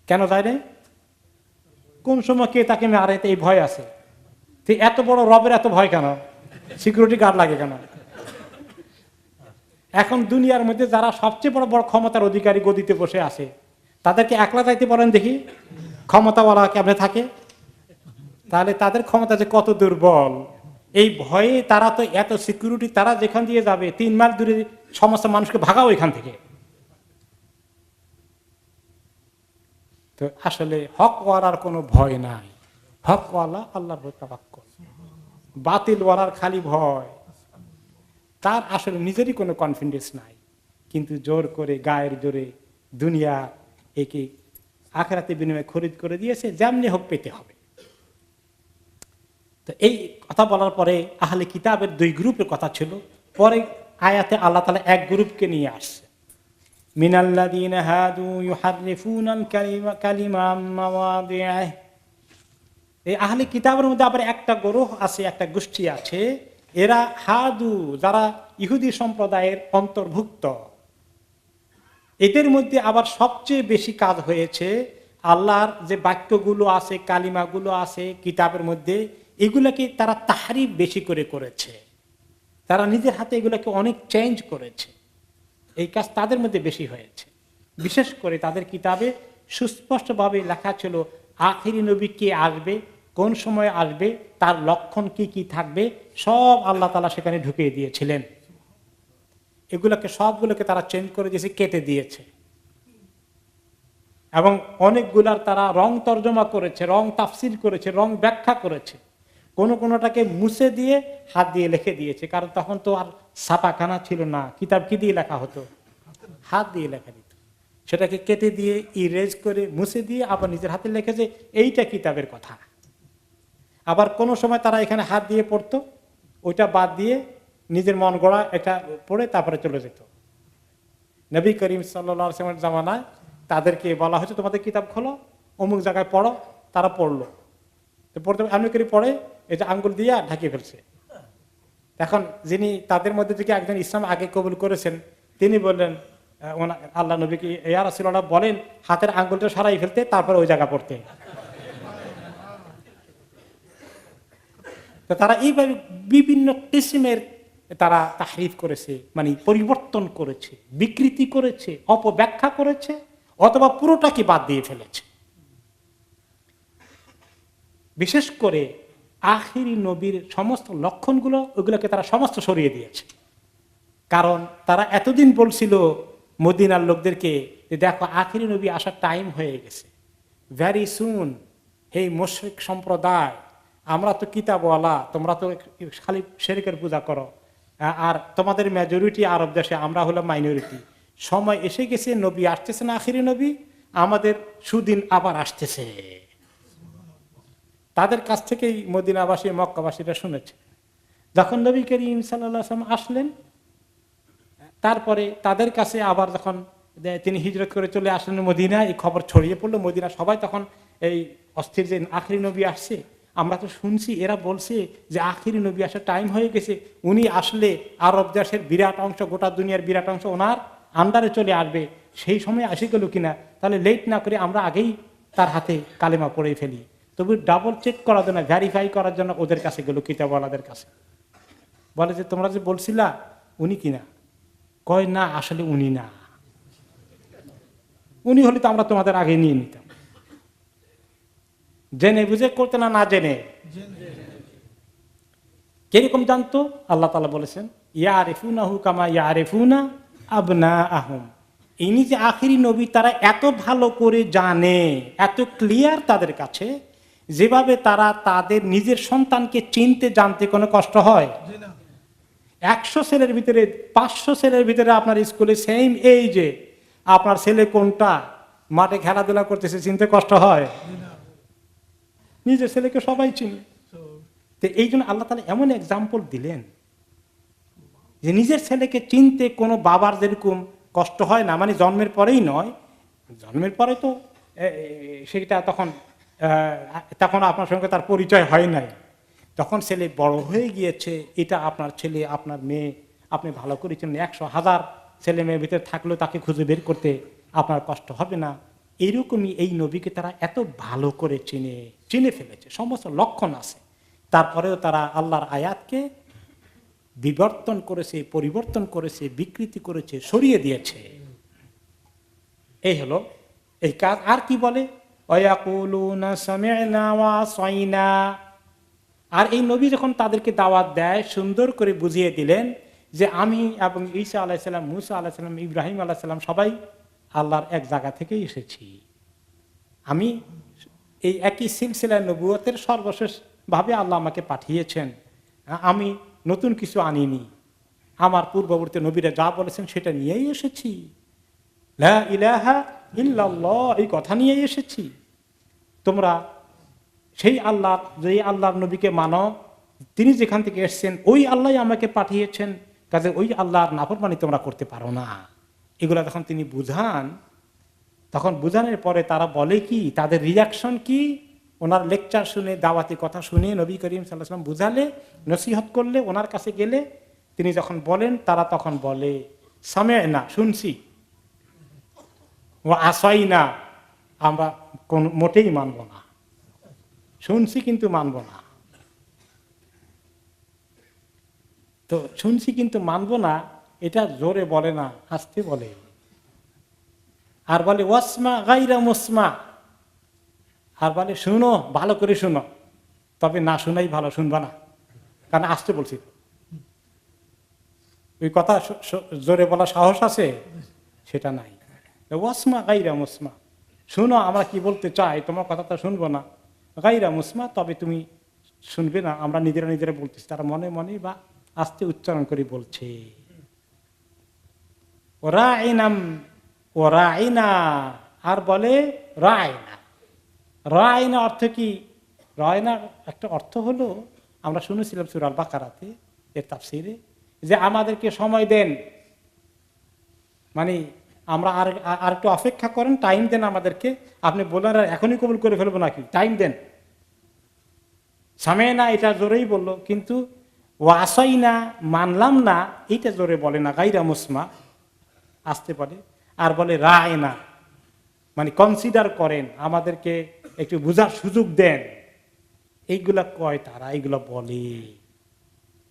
কেন যায় না? কোন সময় কে তাকে মারে, এই ভয় আছে। এত বড় রবের এত ভয় কেন? সিকিউরিটি গার্ড লাগে কেন? এখন দুনিয়ার মধ্যে যারা সবচেয়ে বড় বড় ক্ষমতার অধিকারী গদিতে বসে আছে, তাদেরকে একলা যাইতে বলেন দেখি, ক্ষমতাওয়ালা কেমনে থাকে? তাহলে তাদের ক্ষমতা যে কত দুর্বল, এই ভয়ে তারা তো এত সিকিউরিটি, তারা যেখান দিয়ে যাবে 3 মাইল দূরে সমস্ত মানুষকে ভাগাও এখান থেকে। তো আসলে হকওয়ালার কোনো ভয় নাই, হকওয়ালা আল্লাহর ভয় তাওয়াক্কুল। বাতিলওয়ালার খালি ভয়, তার আসলে নিজেরই কোনো কনফিডেন্স নাই, কিন্তু জোর করে গায়ের জোরে দুনিয়া একে আখিরাতে বিনিময়ে খরিদ করে দিয়েছে, যেমনি হোক পেতে হবে। তো এই কথা বলার পরে আহলে কিতাবের 2 গ্রুপের কথা ছিল, পরে আয়াতে আল্লাহ তাআলা এক গ্রুপকে নিয়ে আসছে, মিনাল্লাযীনা হাদু ইউহাররিফুনাল কালিমা আম মাওয়াদিহি। এই আহলে কিতাবের মধ্যে আবার একটা গ্রুপ আছে, একটা গোষ্ঠী আছে, এরা হাদু, যারা ইহুদি সম্প্রদায়ের অন্তর্ভুক্ত। এদের মধ্যে আবার সবচেয়ে বেশি কাজ হয়েছে আল্লাহর যে বাক্যগুলো আছে, কালিমাগুলো আছে কিতাবের মধ্যে, এগুলাকে তারা তাহরিফ বেশি করে করেছে। তারা নিজের হাতে এগুলাকে অনেক চেঞ্জ করেছে। এই কাজ তাদের মধ্যে বেশি হয়েছে। বিশেষ করে তাদের কিতাবে সুস্পষ্টভাবে লেখা ছিল আখিরি নবী কে আসবে, কোন সময় আসবে, তার লক্ষণ কি কি থাকবে, সব আল্লাহ তাআলা সেখানে ঢুকিয়ে দিয়েছিলেন। এগুলোকে সবগুলোকে তারা চেঞ্জ করে দিয়েছে, কেটে দিয়েছে, এবং অনেকগুলার তারা রং তর্জমা করেছে, রং তাফসির করেছে, রং ব্যাখ্যা করেছে। কোনোটাকে মুছে দিয়ে হাত দিয়ে লিখে দিয়েছে, কারণ তখন তো আর ছাপাখানা ছিল না, কিতাব কি দিয়ে লেখা হতো? হাত দিয়ে লেখা দিত। সেটাকে কেটে দিয়ে ইরেজ করে মুছে দিয়ে আবার নিজের হাতে লিখেছে এইটা কিতাবের কথা। আবার কোনো সময় তারা এখানে হাত দিয়ে পড়তো, ওইটা বাদ দিয়ে নিজের মন গড়া এটা পড়ে তারপরে চলে যেত। নবী করিম সাল্লাল্লাহু আলাইহি ওয়াসাল্লামের জামানায় তাদেরকে বলা হয়েছে তোমাদের কিতাব খোলো, অমুক জায়গায় পড়ো, তারা পড়লো। তো পড়তে এমনি করে পড়ে এই যে আঙ্গুল দিয়ে ঢাকিয়ে ফেলছে। এখন যিনি তাদের মধ্যে থেকে একজন ইসলাম আগে কবুল করেছেন, তিনি বললেন আল্লাহ নবীকে, ইয়া রাসূলুল্লাহ বলেন হাতের আঙ্গুলটা সরাই ফেলতে, তারপর ওই জায়গা পড়তে। তো তারা এইভাবে বিভিন্ন কিসমের তারা তাহরিফ করেছে, মানে পরিবর্তন করেছে, বিকৃতি করেছে, অপব্যাখ্যা করেছে, অথবা পুরোটাকে বাদ দিয়ে ফেলেছে। বিশেষ করে আখিরি নবীর সমস্ত লক্ষণগুলো, ওইগুলোকে তারা সমস্ত সরিয়ে দিয়েছে। কারণ তারা এতদিন বলছিল মদিনার লোকদেরকে যে দেখো আখিরি নবী আসার টাইম হয়ে গেছে, ভেরি সুন। এই মুশরিক সম্প্রদায়, আমরা তো কিতাবওয়ালা, তোমরা তো খালি শিরকের পূজা করো, আর তোমাদের মেজরিটি আরব দেশে, আমরা হলাম মাইনরিটি। সময় এসে গেছে, নবী আসতেছে না, আখিরি নবী, আমাদের সুদিন আবার আসতেছে। তাদের কাছ থেকেই মদিনাবাসী, মক্কাবাসীরা শুনেছে। যখন নবী করিম সাল্লাল্লাহু আলাইহি ওয়াসাল্লাম আসলেন, তারপরে তাদের কাছে আবার যখন তিনি হিজরত করে চলে আসলেন মদিনা, এই খবর ছড়িয়ে পড়লো মদিনা। সবাই তখন এই অস্থির যে আখিরি নবী আসছে, আমরা তো শুনছি এরা বলছে যে আখিরি নবী আসার টাইম হয়ে গেছে, উনি আসলে আরব দেশের বিরাট অংশ, গোটা দুনিয়ার বিরাট অংশ ওনার আন্ডারে চলে আসবে, সেই সময় আসে গেল কিনা, তাহলে লেট না করে আমরা আগেই তার হাতে কালেমা পড়ে ফেলি। তবু ডাবল চেক করার জন্য, ভেরিফাই করার জন্য ওদের কাছে গেল, কিতাবওয়ালাদের কাছে। বলে যে তোমরা যে বলছিলা উনি কিনা? কয় না, আসলে উনি না। উনি হলে তো আমরা তোমাদের আগে নিয়ে নিতাম। জেনে বুঝে করতে না, না জেনে। কিরকম জানতো? আল্লাহ তাআলা বলেছেন ইয়ারিফুনাহু কামা ইয়ারিফুনা আবনাআহুম। ইনি যে আখিরি নবী, তারা এত ভালো করে জানে, এত ক্লিয়ার তাদের কাছে, যেভাবে তারা তাদের নিজের সন্তানকে চিনতে জানতে কোনো কষ্ট হয়। 100 ছেলের ভিতরে 500 ছেলের ভিতরে আপনার স্কুলে সেম এই যে আপনার ছেলে কোনটা মাঠে খেলাধুলা করতেছে চিনতে কষ্ট হয়? নিজের ছেলেকে সবাই চিনে। তো এই জন্য আল্লাহ তাআলা এমন এক্সাম্পল দিলেন যে নিজের ছেলেকে চিনতে কোনো বাবার যেরকম কষ্ট হয় না মানে জন্মের পরেই নয়, জন্মের পরে তো সেটা তখন আপনার সঙ্গে তার পরিচয় হয় নাই, তখন ছেলে বড় হয়ে গিয়েছে, এটা আপনার ছেলে আপনার মেয়ে, আপনি ভালো করে চিনেন, 100,000 ছেলে মেয়ের ভিতরে থাকলেও তাকে খুঁজে বের করতে আপনার কষ্ট হবে না। এইরকমই এই নবীকে তারা এত ভালো করে চিনে ফেলেছে, সমস্ত লক্ষণ আছে, তারপরেও তারা আল্লাহর আয়াতকে বিবর্তন করেছে, পরিবর্তন করেছে, বিকৃতি করেছে, সরিয়ে দিয়েছে। এই হলো এই কাজ। আর কি বলে, ওয়ায়াকুলুনা সামি'না ওয়া আসাইনা। আর এই নবী যখন তাদেরকে দাওয়াত দেয়, সুন্দর করে বুঝিয়ে দিলেন যে আমি এবং ঈসা আলাইহিস সালাম, মুসা আলাইহিস সালাম, ইব্রাহিম আলাইহিস সালাম সবাই আল্লাহর এক জায়গা থেকেই এসেছি। আমি এই একই সিলসিলায় নবুয়তের সর্বশেষ ভাবে আল্লাহ আমাকে পাঠিয়েছেন, আমি নতুন কিছু আনিনি, আমার পূর্ববর্তী নবীরা যা বলেছেন সেটা নিয়েই এসেছি, লা ইলাহা ইল্লাল্লাহ, এই কথা নিয়েই এসেছি। তোমরা সেই আল্লাহ, যেই আল্লাহর নবীকে মানো, তিনি যেখান থেকে এসেছেন ওই আল্লাহ আমাকে পাঠিয়েছেন, কাজে ওই আল্লাহর নাফরমানি তোমরা করতে পারো না। এগুলা যখন তিনি বুঝান, তখন বুঝানোর পরে তারা বলে কি, তাদের রিয়াকশন কি, ওনার লেকচার শুনে, দাওয়াতি কথা শুনে, নবী করিম সাল্লাল্লাহু আলাইহি ওয়াসাল্লাম বুঝালে, নসিহত করলে, ওনার কাছে গেলে তিনি যখন বলেন, তারা তখন বলে সামি'না, শুনছি, ওয়া আসাইনা, আমরা মোটেই মানব না, শুনছি কিন্তু মানব না। তো শুনছি কিন্তু মানব না, এটা জোরে বলে না, আস্তে বলে। আর বলে ওয়াসমা গাইরা মুসমা, আর বলে শুনো, ভালো করে শুনো, তবে না শুনাই ভালো, শুনবা না, কারণ আসতে বলছি। ওই কথা জোরে বলা সাহস আছে, সেটা নাই। ওয়াসমা গাইরা মুসমা, শুনো আমরা কি বলতে চাই, তোমার কথা তো শুনবো না, গাইরা মুসমা, তবে তুমি শুনবে না, আমরা নিজেরা বলতেছি, তারা মনে মনে বা আস্তে উচ্চারণ করে বলছে। ওরা আইনাম, ওরা আইনা, আর বলে রায়না। রায়না অর্থ কি? রায়নার একটা অর্থ হলো, আমরা শুনেছিলাম সূরা আল বাকারাতে, এর তাফসীরে, যে আমাদেরকে সময় দেন, মানে আমরা আর একটু অপেক্ষা করেন, টাইম দেন আমাদেরকে, আপনি বলেন আর এখনই কবুল করে ফেলবো নাকি, টাইম দেন। সামেনা এটা জোরেই বললো, কিন্তু ওয়াসাইনা, মানলাম না, এইটা জোরে বলে না, গাইরা মুসমা, আসতে পারে। আর বলে রায়না, মানে কনসিডার করেন, আমাদেরকে একটু বুঝার সুযোগ দেন, এইগুলা কয় তারা, এইগুলা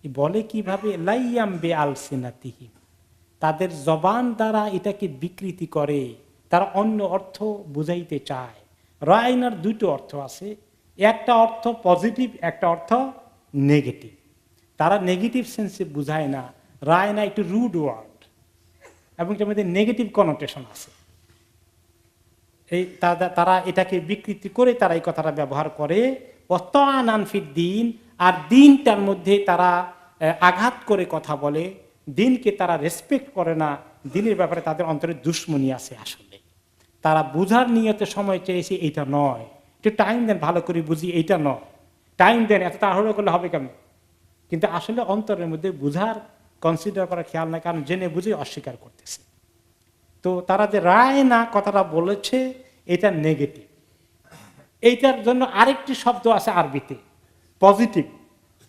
বলে কিভাবে, লাইয়াম বে আলসিনাতিহিম, তাদের জবান দ্বারা এটাকে বিকৃতি করে, তারা অন্য অর্থ বুঝাইতে চায়। রায়নার দুটো অর্থ আছে, একটা অর্থ পজিটিভ, একটা অর্থ নেগেটিভ। তারা নেগেটিভ সেন্সে বুঝায় না, রায়না একটু রুড ওয়ার্ড, এবং এটার মধ্যে নেগেটিভ কনোটেশন আছে। এই তারা এটাকে বিকৃতি করে তারা এই কথাটা ব্যবহার করে। দিন, আর দিনটার মধ্যে তারা আঘাত করে কথা বলে, দিনকে তারা রেসপেক্ট করে না, দিনের ব্যাপারে তাদের অন্তরে দুশ্মনী আছে। আসলে তারা বুঝার নিয়তে সময় চেয়েছে, এইটা নয়, একটু টাইম দেন, ভালো করে বুঝি, এইটা নয়, টাইম দেন, এত তাড়াহুড়ো করলে হবে কেন। কিন্তু আসলে অন্তরের মধ্যে বুঝার, কনসিডার করার খেয়াল নাই, কারণ জেনে বুঝে অস্বীকার করতেছে। তো তারা যে রায় না কথাটা বলেছে, এটা নেগেটিভ। এইটার জন্য আরেকটি শব্দ আছে আরবিতে, পজিটিভ,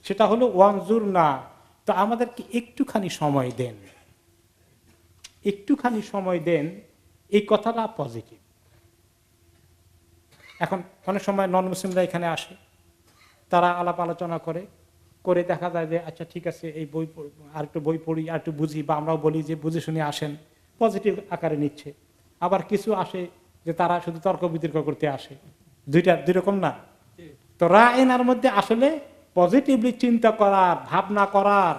সেটা হলো ওয়ানজুর না। তো আমাদেরকে একটুখানি সময় দেন, একটুখানি সময় দেন, এই কথাটা পজিটিভ। এখন অনেক সময় নন মুসলিমরা এখানে আসে, তারা আলাপ আলোচনা করে দেখা যায় যে আচ্ছা ঠিক আছে, এই বই আর একটু বই পড়ি, আর একটু বুঝি, বা আমরাও বলি যে বুঝে শুনে আসেন, পজিটিভ আকারে নিচ্ছে। আবার কিছু আসে যে তারা শুধু তর্ক বিতর্ক করতে আসে, দুই রকম না। তো রায়নার মধ্যে আসলে পজিটিভলি চিন্তা করার, ভাবনা করার,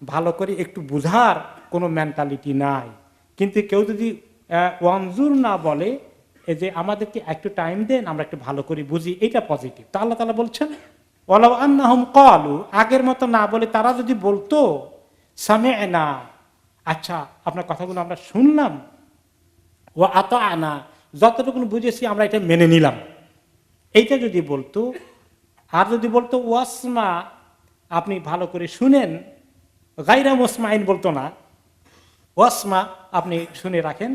ভালো করে একটু বুঝার কোনো মেন্টালিটি নাই। কিন্তু কেউ যদি ওয়ানজুর না বলে, এই যে আমাদেরকে একটু টাইম দেন, আমরা একটু ভালো করে বুঝি, এটা পজিটিভ। তো আল্লাহ তাআলা বলছেন ওয়ালাউ আন্নাহুম ক্বালু, আগের মতো না বলে তারা যদি বলতো সামি'না, আচ্ছা আপনার কথাগুলো আমরা শুনলাম, ওয়া আতা'না, যতটুকু বুঝেছি আমরা এটা মেনে নিলাম, এইটা যদি বলতো। আর যদি বলতো ওয়াসমা, আপনি ভালো করে শুনেন, গায়রা মুসমাইন বলতো না, ওয়াসমা, আপনি শুনে রাখেন,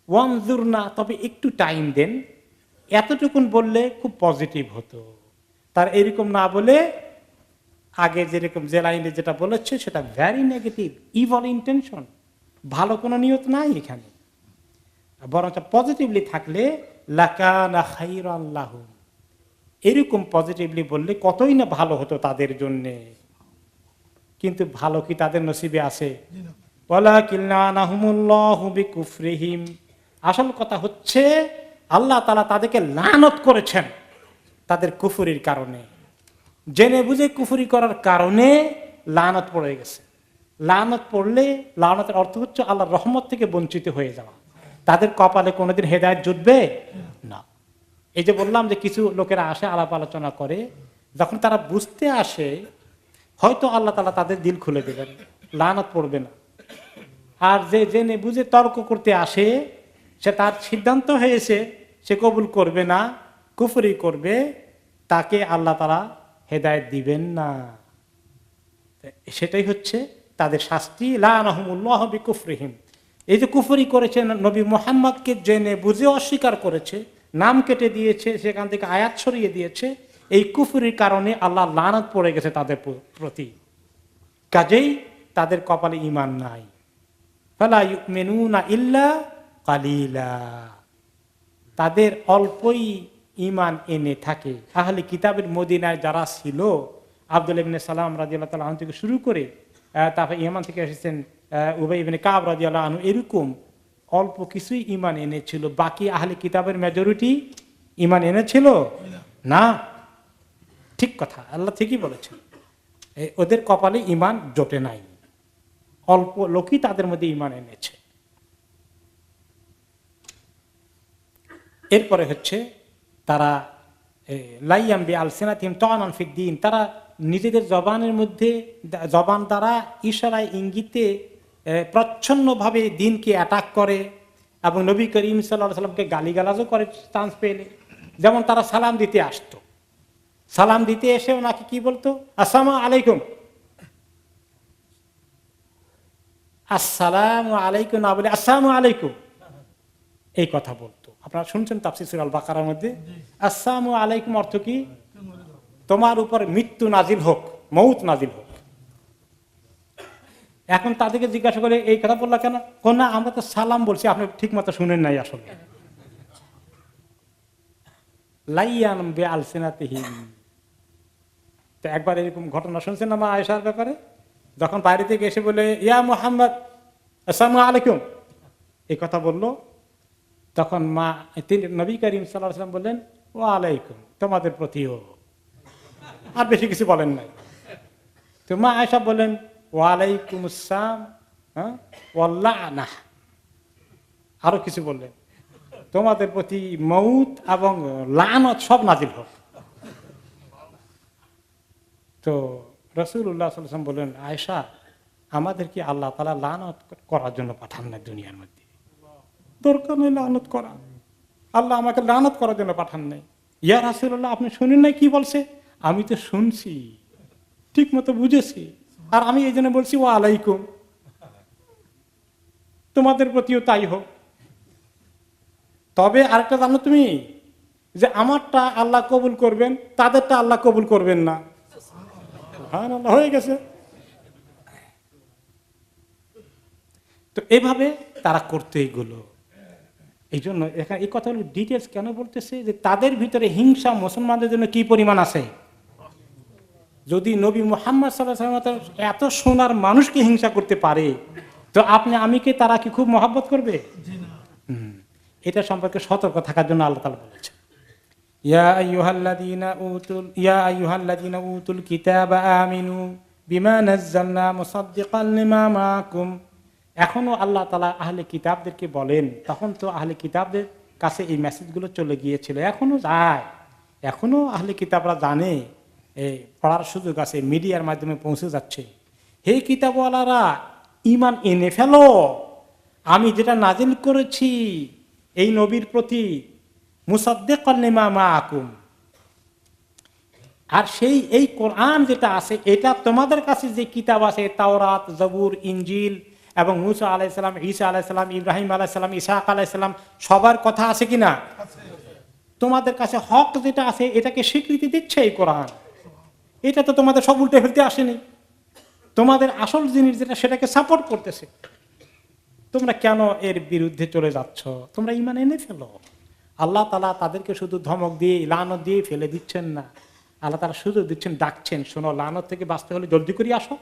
ওয়ানজুরনা, তবে একটু টাইম দেন। এতটুকুন বললে খুব পজিটিভ হতো। তার এরকম না বলে আগে যেরকম যে লাইনে যেটা বলেছে সেটা ভ্যারি নেগেটিভ, ইভল ইন্টেনশন, ভালো কোনো নিয়ত নাই এখানে। বরঞ্চ পজিটিভলি থাকলে লাকানা খাইরান লাহুম, এরকম পজিটিভলি বললে কতই না ভালো হতো তাদের জন্য। কিন্তু ভালো কি তাদের নসিবে আছে? ওয়ালাকিন্নাহুমুল্লাহু বিকুফরিহিম, আসল কথা হচ্ছে আল্লাহ তাআলা তাদেরকে লানত করেছেন তাদের কুফরির কারণে। জেনে বুঝে কুফরি করার কারণে লানত পড়ে গেছে। লানত পড়লে, লানতের অর্থ হচ্ছে আল্লাহর রহমত থেকে বঞ্চিত হয়ে যাওয়া। তাদের কপালে কোনোদিন হেদায়েত জুটবে না। এই যে বললাম যে কিছু লোকেরা আসে আলাপ আলোচনা করে, যখন তারা বুঝতে আসে হয়তো আল্লাহ তাআলা তাদের দিল খুলে দেবেন, লানত পড়বে না। আর যে জেনে বুঝে তর্ক করতে আসে, সে তার সিদ্ধান্ত হয়েছে সে কবুল করবে না, কুফরি করবে, তাকে আল্লাহ তাআলা হেদায়েত দিবেন না। সেটাই হচ্ছে তাদের শাস্তি, লাআনাহুমুল্লাহু বিকুফরিহিম। এই যে কুফরি করেছে, নবী মুহাম্মদকে জেনে বুঝে অস্বীকার করেছে, নাম কেটে দিয়েছে, সেখান থেকে আয়াত সরিয়ে দিয়েছে, এই কুফরির কারণে আল্লাহ লানত পড়ে গেছে তাদের প্রতি। কাজেই তাদের কপালে ঈমান নাই। ফালা ইউমিনুনা ইল্লা কালিলা, তাদের অল্পই ঈমান এনে থাকে। আহলে কিতাবের মদিনায় যারা ছিল, আব্দুল্লাহ ইবনে সালাম রাদিয়াল্লাহু তাআলা আনহু থেকে শুরু করে, তারপর ইয়ামান থেকে এসেছেন উবাই ইবনে কাব রাদিয়াল্লাহু আনহু, এরকম অল্প কিছুই ঈমান এনেছিল। বাকি আহলে কিতাবের মেজরিটি ঈমান এনেছিল না। ঠিক কথা, আল্লাহ ঠিকই বলেছেন, ওদের কপালে ঈমান জোটে নাই, অল্প লোকই তাদের মধ্যে ঈমান এনেছে। এরপরে হচ্ছে তারা লাইয়াম বিআলসিনাতিহিম তাআনান ফিদ্দীন, তারা নিজেদের জবানের মধ্যে, জবান দ্বারা ইশারায় ইঙ্গিতে প্রচ্ছন্নভাবে দিনকে অ্যাটাক করে এবং নবী করিম সাল্লাল্লাহু আলাইহি ওয়াসাল্লামকে গালিগালাজও করে চান্স পেলে। যেমন তারা সালাম দিতে আসতো, সালাম দিতে এসে ওনাকে কি বলতো? আসসালামু আলাইকুম, আসসালামু আলাইকুম না বলে আসসালামু আলাইকুম এই কথা বলতো। আপনারা শুনছেন তাফসীর সূরা আল বাকারার মধ্যে, আসসালামু আলাইকুম অর্থ কি? তোমার উপর মৃত্যু নাজিল হোক, মউত নাজিল হোক। এখন তাদেরকে জিজ্ঞাসা করে এই কথা বললা কেন? না, আমরা তো সালাম বলছি, আপনি ঠিক মতো শুনেন নাই আসলে। লাইয়ান বিআলসিনাতিহিম। তো একবার এরকম ঘটনা শুনছেন না মা আয়েশার ব্যাপারে, যখন বাইরে থেকে এসে বলে ইয়া মুহাম্মদ আসসালামু আলাইকুম এই কথা বললো, তখন মা, তিনি নবী করিম সাল্লাল্লাহু আলাইহি ওয়াসাল্লাম বললেন ওয়া আলাইকুম, তোমাদের প্রতিও, আর বেশি কিছু বলেন নাই। তো মা আয়েশা বলেন ওয়া আলাইকুম আসসালাম ওয়াল লা'নাহ, আরো কিছু বললেন, তোমাদের প্রতি মউত এবং লানত সব নাজিল হোক। তো রাসূলুল্লাহ সাল্লাল্লাহু আলাইহি ওয়াসাল্লাম বললেন, আয়েশা, আমাদের কি আল্লাহ তাআলা লানত করার জন্য পাঠান না দুনিয়ার মধ্যে? দরকার নেই লানত করা, আল্লাহ আমাকে লানত করার জন্য পাঠান নাই। ইয়া রাসূলুল্লাহ, আপনি শুনেন নাই কি বলছে? আমি তো শুনছি, ঠিক মতো বুঝেছি, আর আমি এই জন্য বলছি ওয়া আলাইকুম, তোমাদের প্রতিও তাই হোক। তবে আরেকটা জানো তুমি, যে আমারটা আল্লাহ কবুল করবেন, তাদেরটা আল্লাহ কবুল করবেন না। সুবহানাল্লাহ, হয়ে গেছে। তো এভাবে তারা করতে এগুলো। এই জন্য এখানে এই কথাগুলো ডিটেলস কেন বলতেছে, যে তাদের ভিতরে হিংসা মুসলমানদের জন্য কি পরিমাণ আছে। যদি নবী মুহাম্মদ সাল্লাল্লাহু আলাইহি ওয়াসাল্লাম এত সোনার মানুষকে হিংসা করতে পারে, তো আপনি আমিকে তারা কি খুব মহব্বত করবে? এটা সম্পর্কে সতর্ক থাকার জন্য আল্লাহ তাআলা বলেছেন, ইয়া আইয়ুহাল্লাযীনা উতুল কিতাবা আমিনু বিমা নাযালনা মুসাদ্দিকান লিমা মাআকুম। এখনো আল্লাহ তাআলা আহলে কিতাবদেরকে বলেন, তখন তো আহলে কিতাবদের কাছে এই মেসেজগুলো চলে গিয়েছিল, এখনো যায়, এখনো আহলে কিতাবরা জানে, পড়ার সুযোগ আছে, মিডিয়ার মাধ্যমে পৌঁছে যাচ্ছে। হে কিতাবওয়ালারা, ঈমান এনে ফেলো, আমি যেটা নাজিল করেছি এই নবীর প্রতি, মুসাদ্দিকান লিমা মাআকুম, আর সেই এই কোরআন যেটা আছে, এটা তোমাদের কাছে যে কিতাব আছে, তাওরাত, জবুর, ইনজিল, এবং মুসা আলাইহিসসালাম, ঈসা আলাইহিসসালাম, ইব্রাহিম আলাইহিসসালাম, ইসহাক আলাইহিসসালাম সবার কথা আছে কিনা? তোমাদের কাছে হক যেটা আছে এটাকে স্বীকৃতি দিচ্ছে এই কোরআন। এটা তো তোমাদের সব উল্টে ফেলতে আসেনি, তোমাদের আসল জিনিস যেটা সেটাকে সাপোর্ট করতেছে। তোমরা কেন এর বিরুদ্ধে চলে যাচ্ছ? তোমরা ঈমান এনে ফেলো। আল্লাহ তাআলা তাদেরকে শুধু ধমক দিয়ে লানত দিয়ে ফেলে দিচ্ছেন না, আল্লাহ তাআলা শুধু দিচ্ছেন, ডাকছেন, শোনো লানত থেকে বাঁচতে হলে জলদি করে আসো,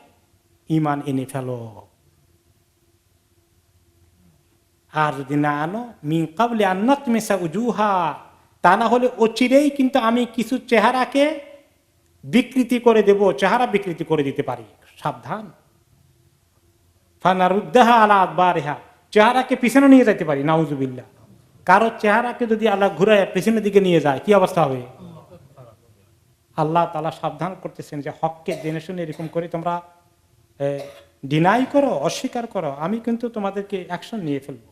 ঈমান এনে ফেলো। আর যদি না আনো, মিন ক্বাবলি আন নাতমিসা উজুহা, তা না হলে অচিরেই কিন্তু আমি কিছু চেহারাকে বিকৃতি করে দেব, চেহারা বিকৃতি করে দিতে পারি, সাবধান। ফানারুদ্দাহা আলা আদবারিহা, চেহারাকে পিছনে নিয়ে যেতে পারি, নাউজুবিল্লাহ। কারো চেহারাকে যদি আল্লাহ ঘুরায় পিছনের দিকে নিয়ে যায় কি অবস্থা হবে? আল্লাহ তাআলা সাবধান করতেছেন যে হককে জেনে শুনে এরকম করে তোমরা ডিনাই করো, অস্বীকার করো, আমি কিন্তু তোমাদেরকে অ্যাকশন নিয়ে ফেলবো।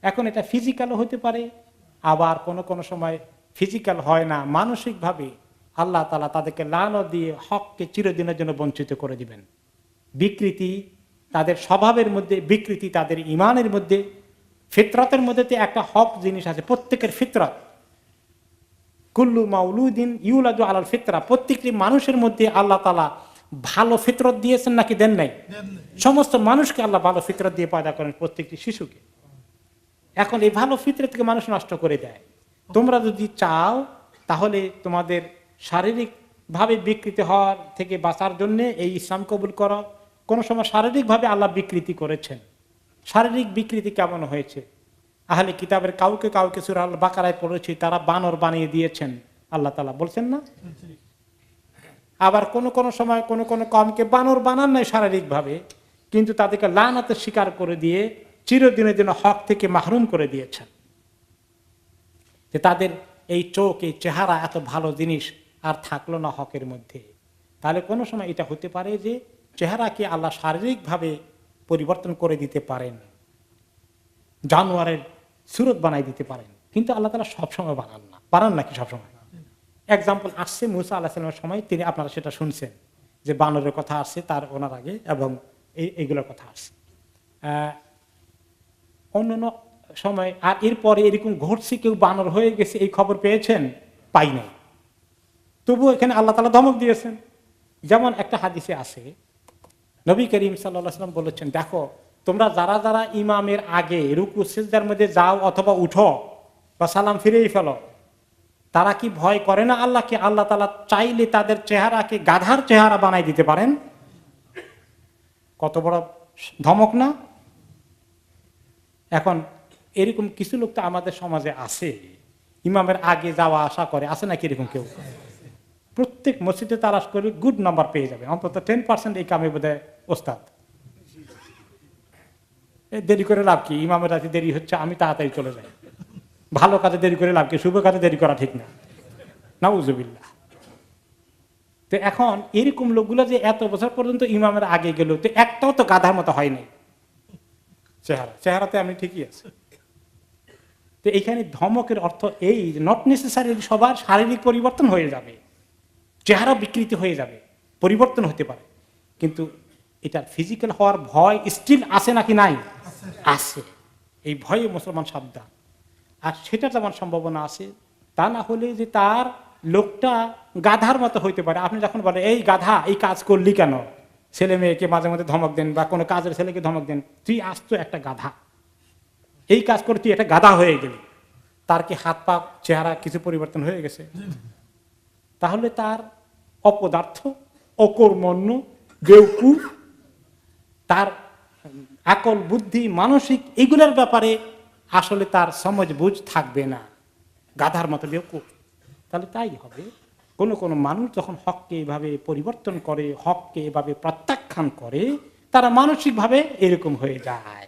এখন এটা ফিজিক্যালও হতে পারে, আবার কোনো সময় ফিজিক্যাল হয় না, মানসিকভাবে আল্লাহ তাআলা তাদেরকে লানত দিয়ে হককে চিরদিনের জন্য বঞ্চিত করে দিবেন। বিকৃতি তাদের স্বভাবের মধ্যে, বিকৃতি তাদের ঈমানের মধ্যে, ফিতরতের মধ্যে একটা হক জিনিস আছে, প্রত্যেকের ফিতরত। কুল্লু মাউলুদিন ইউলাদু আলাল ফিতরা, প্রত্যেকটি মানুষের মধ্যে আল্লাহ তাআলা ভালো ফিতরত দিয়েছেন নাকি দেন নাই? সমস্ত মানুষকে আল্লাহ ভালো ফিতরত দিয়ে পয়দা করেন, প্রত্যেকটি শিশুকে। এখন এই ভালো ফিতরতকে মানুষ নষ্ট করে দেয়। তোমরা যদি চাও তাহলে তোমাদের শারীরিক ভাবে বিকৃতি হওয়ার থেকে বাঁচার জন্য এই ইসলাম কবুল করো। কোন সময় শারীরিক ভাবে আল্লাহ বিকৃতি করেছেন। শারীরিক বিকৃতি কেমন হয়েছে? আহলে কিতাবের কাউকে কাউকে সূরা আল বাকারায় পড়েছি, তারা বানর বানিয়ে দিয়েছেন, আল্লাহ তাআলা বলছেন না? আবার কোন সময় কোন কওমকে বানর বানান নাই শারীরিক ভাবে, কিন্তু তাদেরকে লানাতের শিকার করে দিয়ে চিরদিনের জন্য হক থেকে মাহরুম করে দিয়েছেন। যে তাদের এই চোখ, এই চেহারা এত ভালো জিনিস আর থাকলো না হকের মধ্যে। তাহলে কোনো সময় এটা হতে পারে যে চেহারাকে আল্লাহ শারীরিকভাবে পরিবর্তন করে দিতে পারেন, জানোয়ারের সুরত বানাই দিতে পারেন, কিন্তু আল্লাহ তাআলা সবসময় বানান নাকি সবসময়? এক্সাম্পল আসছে মুসা আলাইহিস সালামের সময়, তিনি আপনারা সেটা শুনছেন যে বানরের কথা আসছে তার ওনার আগে, এবং এইগুলোর কথা আসছে অন্যান্য সময়। আর এরপরে এরকম ঘটছে, কেউ বানর হয়ে গেছে এই খবর পেয়েছেন? পাই নাই। তবুও এখানে আল্লাহ তাআলা ধমক দিয়েছেন। যেমন একটা হাদিসে আছে, নবী করিম সাল্লাল্লাহু আলাইহি ওয়াসাল্লাম বলেছেন, দেখো তোমরা যারা যারা ইমামের আগে রুকু সিজদার মধ্যে যাও অথবা উঠো বা সালাম ফিরেই ফেলো, তারা কি ভয় করে না আল্লাহকে? আল্লাহ তাআলা চাইলে তাদের চেহারাকে গাধার চেহারা বানাই দিতে পারেন। কত বড় ধমক না? এখন এরকম কিছু লোক তো আমাদের সমাজে আছে, ইমামের আগে যাওয়া আসা করে, আছে নাকি এরকম কেউ? প্রত্যেক মসজিদে তালাশ করে গুড নাম্বার পেয়ে যাবে, অন্তত 10% এই কামে বোধহয় ওস্তাদ। দেরি করে লাভ কি? ইমামের রাতে দেরি হচ্ছে, আমি তাড়াতাড়ি চলে যাই। ভালো কাজে দেরি করে লাভ কি? শুভ কাজে দেরি করা ঠিক না, নাউজুবিল্লাহ। তো এখন এরকম লোকগুলো যে এত বছর পর্যন্ত ইমামের আগে গেল, তো একটাও তো গাধার মতো হয় নাই। চেহারাতে আমি ঠিকই আছে। তো এইখানে ধমকের অর্থ এই, নট নেসেসারি সবার শারীরিক পরিবর্তন হয়ে যাবে, চেহারা বিকৃতি হয়ে যাবে, পরিবর্তন হতে পারে, কিন্তু এটা ফিজিক্যাল হওয়ার ভয় স্টিল আছে নাকি নাই? আছে। এই ভয়ে মুসলমান সাবধান। আর সেটা যেমন সম্ভাবনা আছে, তা না হলে যে তার লোকটা গাধার মতো হইতে পারে। আপনি যখন বলেন এই গাধা এই কাজ করলি কেন, ছেলে মেয়েকে মাঝে মধ্যে ধমক দেন বা কোনো কাজের ছেলেকে ধমক দেন, তুই আসত একটা গাধা, এই কাজ করে তুই একটা গাধা হয়ে গেলি। তার কি হাত পা চেহারা কিছু পরিবর্তন হয়ে গেছে? তাহলে তার অপদার্থ, অকর্মণ্য, বেউকুফ, তার আকল বুদ্ধি মানসিক এগুলোর ব্যাপারে আসলে তার সমঝ বুঝ থাকবে না, গাধার মতো বেউকুফ। তাহলে তাই হবে, কোন মানুষ যখন হককে এভাবে পরিবর্তন করে, হককে এভাবে প্রত্যাখ্যান করে, তারা মানসিকভাবে এরকম হয়ে যায়,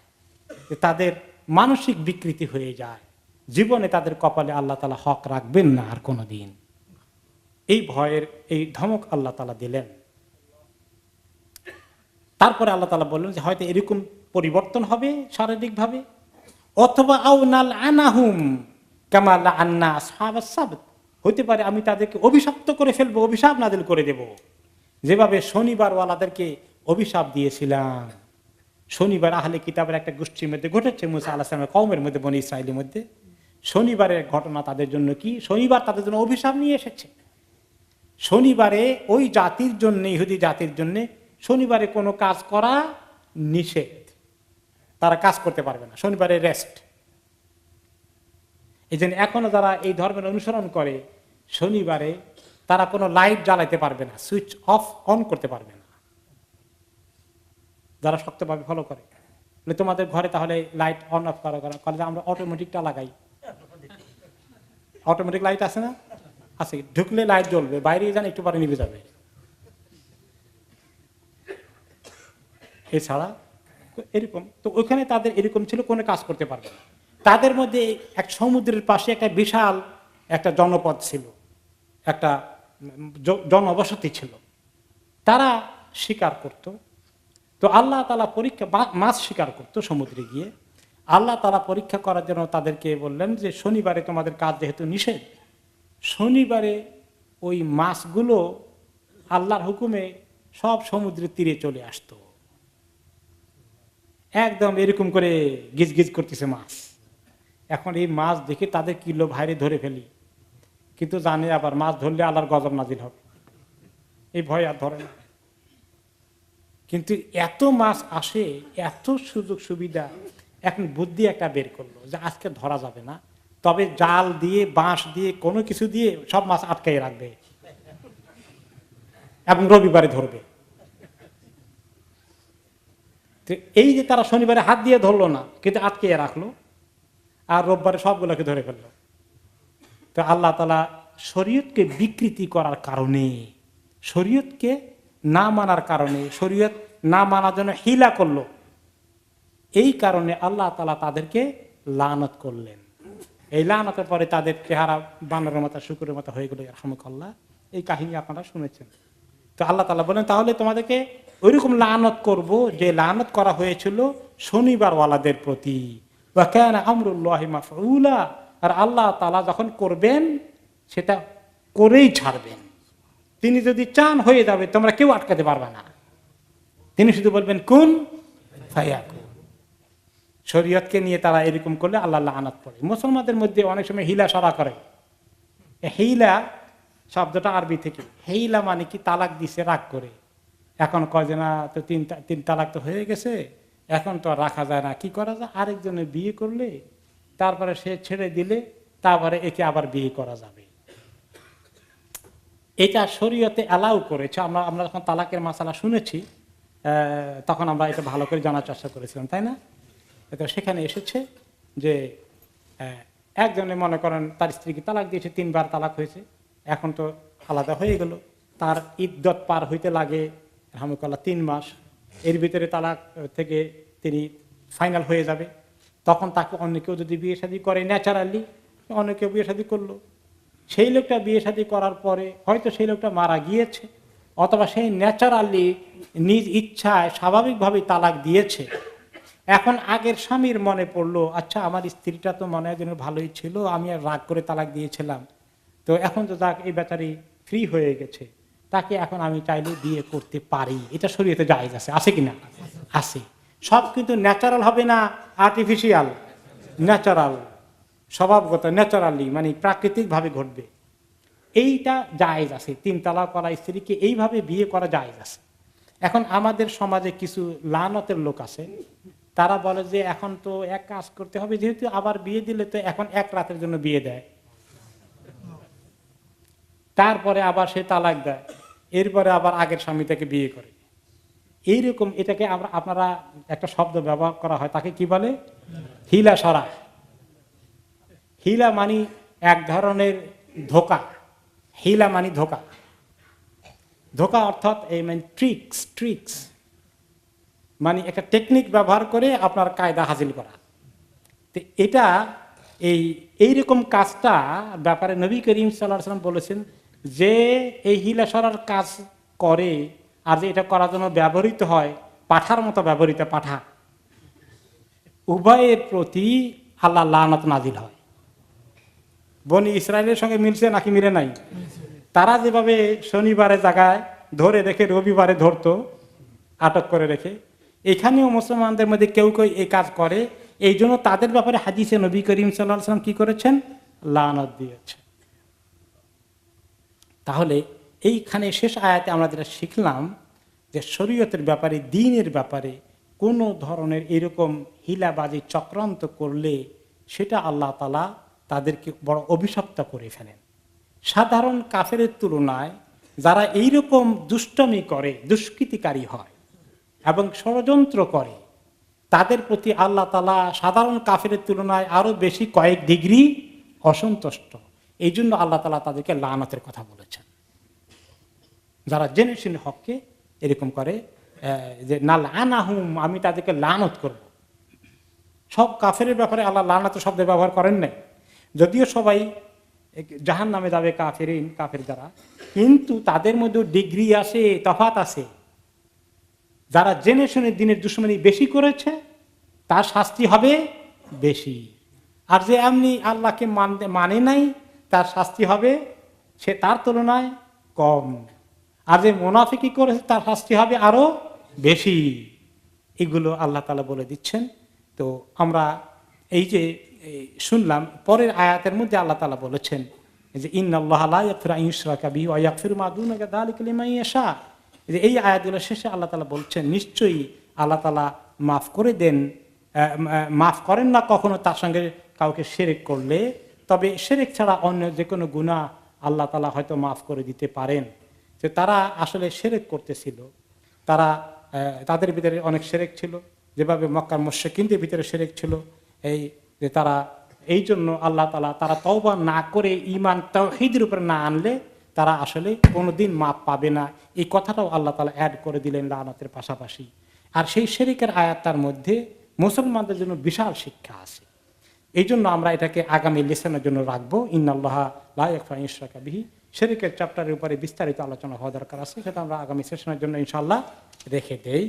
তাদের মানসিক বিকৃতি হয়ে যায়। জীবনে তাদের কপালে আল্লাহ তাআলা হক রাখবেন না আর কোনোদিন। এই ভয়ের এই ধমক আল্লাহ তাআলা দিলেন। তারপরে আল্লাহ তাআলা বললেন যে হয়তো এরকম পরিবর্তন হবে শারীরিকভাবে, অথবা আউনাল আনাহুম কামা লাআন্না আসহাবাস সাবত, হতে পারে আমি তাদেরকে অভিশপ্ত করে ফেলবো, অভিশাপ নাযিল করে দেব, যেভাবে শনিবারওয়ালাদেরকে অভিশাপ দিয়েছিলাম। শনিবার আহলে কিতাবের একটা গোষ্ঠীর মধ্যে ঘটেছে, মুসা আলাইহিস সালামের কওমের মধ্যে, বনী ইসরাইলের মধ্যে। শনিবারের ঘটনা তাদের জন্য কি? শনিবার তাদের জন্য অভিশাপ নিয়ে এসেছে। শনিবারে ওই জাতির জন্য, ইহুদি জাতির জন্য শনিবারে কোনো কাজ করা নিষেধ, তারা কাজ করতে পারবে না, শনিবারে রেস্ট। এই জন্য এখনো যারা এই ধর্মের অনুসরণ করে, শনিবারে তারা কোনো লাইট জ্বালাইতে পারবে না, সুইচ অফ অন করতে পারবে না, যারা শক্তভাবে ফলো করে। তোমাদের ঘরে তাহলে লাইট অন অফ করা আমরা অটোমেটিকটা লাগাই, অটোমেটিক লাইট আছে না? আছে, ঢুকলে লাইট জ্বলবে, বাইরে যান একটু পরে নিভে যাবে। এছাড়া এরকম তো ওইখানে তাদের এরকম ছিল, কোনো কাজ করতে পারবে না। তাদের মধ্যে এক সমুদ্রের পাশে একটা বিশাল একটা জনপদ ছিল, একটা জনবসতি ছিল, তারা শিকার করত। তো আল্লাহ তাআলা পরীক্ষা, মাছ শিকার করত সমুদ্রে গিয়ে। আল্লাহ তাআলা পরীক্ষা করার জন্য তাদেরকে বললেন যে শনিবারে তোমাদের কাজ যেহেতু নিষেধ, শনিবারে ওই মাছগুলো আল্লাহর হুকুমে সব সমুদ্রের তীরে চলে আসতো, একদম এরকম করে গিজ গিজ করতেছে মাছ। এখন এই মাছ দেখে তাদের কিলো ভাইরে ধরে ফেলি, কিন্তু জানে আবার মাছ ধরলে আল্লাহর গজব নাজিল হবে, এই ভয় আর ধরে না। কিন্তু এত মাছ আসে, এত সুযোগ সুবিধা, এখন বুদ্ধি একটা বের করলো যে আজকে ধরা যাবে না, তবে জাল দিয়ে, বাঁশ দিয়ে, কোনো কিছু দিয়ে সব মাছ আটকাই রাখবে এবং রবিবারে ধরবে। তো এই যে তারা শনিবারে হাত দিয়ে ধরলো না, কিন্তু আটকে রাখলো, আর রোববারে সবগুলোকে ধরে ফেললো। তো আল্লাহ তাআলা শরীয়তকে বিকৃতি করার কারণে, শরীয়তকে না মানার কারণে, শরীয়ত না মানার জন্য হিলা করলো, এই কারণে আল্লাহ তাআলা তাদেরকে লানত করলেন। এই লানতের পরে তাদের চেহারা বানরের মতো, শুকুরের মতো হয়ে গেল, রাহমাকাল্লাহ। এই কাহিনী আপনারা শুনেছেন। তো আল্লাহ তাআলা বলেন তাহলে তোমাদেরকে ওইরকম লানত করব যে লানত করা হয়েছিল শনিবার ওয়ালাদের প্রতি। ওয়া কানা আমরুল্লাহি মাফউলা, আর আল্লাহ তাআলা যখন করবেন সেটা করেই ছাড়বেন। তিনি যদি চান হয়ে যাবে, তোমরা কেউ আটকাতে পারবে না। তিনি শুধু বলবেন কুন ফায়াকুন। শরীয়তকে নিয়ে তারা এরকম করলে আল্লাহ লানত পড়ে। মুসলমানদের মধ্যে অনেক সময় হিলা সারা করে। হিলা শব্দটা আরবি থেকে, হেইলা মানে কি তালাক দিছে রাগ করে, এখন কয় যে না তো তিন তালাক তো হয়ে গেছে, এখন তো আর রাখা যায় না, কি করা যায়, আরেকজনের বিয়ে করলে তারপরে সে ছেড়ে দিলে তারপরে একে আবার বিয়ে করা যাবে। এটা শরীয়তে অ্যালাউ করেছে। আমরা যখন তালাকের মাসালা শুনেছি তখন আমরা এটা ভালো করে জানার চেষ্টা করেছিলাম, তাই না? তো সেখানে এসেছে যে একজনে মনে করেন তার স্ত্রীকে তালাক দিয়েছে, 3 বার তালাক হয়েছে, এখন তো আলাদা হয়ে গেল, তার ইদ্যত পার হইতে লাগে রাহমাকাল্লাহ 3 মাস, এর ভিতরে তালাক থেকে তিনি ফাইনাল হয়ে যাবে। তখন তাকে অন্য কেউ যদি বিয়ে শাদী করে, ন্যাচারালি অন্য কেউ বিয়ে শাদী করলো, সেই লোকটা বিয়ে শাদী করার পরে হয়তো সেই লোকটা মারা গিয়েছে, অথবা সেই ন্যাচারালি নিজ ইচ্ছায় স্বাভাবিকভাবে তালাক দিয়েছে। এখন আগের স্বামীর মনে পড়লো, আচ্ছা আমার স্ত্রীটা তো মনে হয় যেন ভালোই ছিল, আমি আর রাগ করে তালাক দিয়েছিলাম, তো এখন তো যাক এই বেচারি ফ্রি হয়ে গেছে, তাকে এখন আমি চাইলে বিয়ে করতে পারি। এটা শরীয়তে জায়েজ আছে কিনা? আছে। সব কিন্তু ন্যাচারাল হবে না, আর্টিফিশিয়াল, ন্যাচারাল, স্বভাবগত, ন্যাচারালি, মানে প্রাকৃতিক ভাবে ঘটবে। এইটা জায়েজ আছে। 3 তালাক করা স্ত্রীকে এইভাবে বিয়ে করা জায়েজ আছে। এখন আমাদের সমাজে কিছু লানতের লোক আছে, তারা বলে যে এখন তো এক কাজ করতে হবে, যেহেতু আবার বিয়ে দিলে তো এখন এক রাতের জন্য বিয়ে দেয়, তারপরে আবার সে তালাক দেয়, এরপরে আবার আগের স্বামী তাকে বিয়ে করে। এইরকম এটাকে আপনারা একটা শব্দ ব্যবহার করা হয়, তাকে কি বলে? হিলা সারা। হিলা মানে এক ধরনের ধোঁকা। হিলা মানে ধোঁকা। ধোঁকা অর্থাৎ এই মানে ট্রিক্স মানে একটা টেকনিক ব্যবহার করে আপনার কায়দা হাসিল করা। তো এটা এইরকম কাজটা ব্যাপারে নবী করিম সাল্লাল্লাহু আলাইহি ওয়াসাল্লাম বলেছেন যে এই হিলা সরার কাজ করে আর যে এটা করার জন্য ব্যবহৃত হয়, পাঠার মতো ব্যবহৃত, পাঠা, উভয়ের প্রতি আল্লাহ লানত নাজিল হয়। বনি ইসরায়েলের সঙ্গে মিলছে নাকি মিলে নাই? তারা যেভাবে শনিবারে জায়গায় ধরে রেখে রবিবারে ধরতো, আটক করে রেখে, এখানেও মুসলমানদের মধ্যে কেউ কেউ এই কাজ করে, এই জন্য তাদের ব্যাপারে হাদিসে নবী করিম সাল্লাল্লাহু আলাইহি ওয়াসাল্লাম কি করেছেন? লানত দিয়েছেন। তাহলে এইখানে শেষ আয়াতে আমরা যেটা শিখলাম যে শরীয়তের ব্যাপারে, দ্বীনের ব্যাপারে কোনো ধরনের এরকম হিলাবাজি চক্রান্ত করলে সেটা আল্লাহ তাআলা তাদেরকে বড় অভিশপ্ত করে ফেলেন। সাধারণ কাফেরের তুলনায় যারা এইরকম দুষ্টমি করে, দুষ্কৃতিকারী হয় এবং ষড়যন্ত্র করে, তাদের প্রতি আল্লাহ তাআলা সাধারণ কাফেরের তুলনায় আরো বেশি কয়েক ডিগ্রি অসন্তুষ্ট। এই জন্য আল্লাহ তাআলা তাদেরকে লানতের কথা বলেছেন। যারা জেনে শুনে হককে এরকম করে, যে না লানাহুম, আমি তাদেরকে লানত করব। সব কাফের ব্যাপারে আল্লাহ লানত শব্দের ব্যবহার করেন নাই, যদিও সবাই জাহান নামে যাবে কাফের যারা, কিন্তু তাদের মধ্যে ডিগ্রি আছে, তফাত আছে। যারা জেনে শুনে দিনের দুশমনী বেশি করেছে তার শাস্তি হবে বেশি, আর যে এমনি আল্লাহকে মানে নাই তার শাস্তি হবে সে তার তুলনায় কম, আর যে মুনাফিকি করেছে তার শাস্তি হবে আরো বেশি। এগুলো আল্লাহ তাআলা বলে দিচ্ছেন। তো আমরা এই যে শুনলাম, পরের আয়াতের মধ্যে আল্লাহ তাআলা বলেছেন যে ইন্নাল্লাহা লা ইয়াগফিরু আন ইউশরাকা বিহি ওয়া ইয়াগফিরু মা দুনা যালিকা লিমান ইয়াশা। যে এই আয়াতগুলো শেষে আল্লাহ তাআলা বলছেন নিশ্চয়ই আল্লাহ তাআলা মাফ করে দেন, মাফ করেন না কখনো তার সঙ্গে কাউকে শিরক করলে, তবে শিরক ছাড়া অন্য যে কোনো গুনাহ আল্লাহ তাআলা হয়তো মাফ করে দিতে পারেন। যে তারা আসলে শিরক করতেছিল, তারা তাদের ভিতরে অনেক শিরক ছিল, যেভাবে মক্কার মুশরিকিনদের ভিতরে শিরক ছিল। এই যে তারা এই জন্য আল্লাহ তাআলা তারা তওবা না করে ঈমান তাওহীদের উপর না আনলে তারা আসলে কোনোদিন মাপ পাবে না, এই কথাটাও আল্লাহ তাআলা অ্যাড করে দিলেন লানতের পাশাপাশি। আর সেই শিরকের আয়াতটার মধ্যে মুসলমানদের জন্য বিশাল শিক্ষা আছে। এই জন্য আমরা এটাকে আগামী লেসনের জন্য রাখবো। ইন্নাল্লাহা লা ইয়াগফিরু আন ইউশরাকা বিহি, শিরকের চ্যাপ্টারের উপরে বিস্তারিত আলোচনা হওয়া দরকার আছে, সেটা আমরা আগামী সেশনের জন্য ইনশাআল্লাহ রেখে দেই।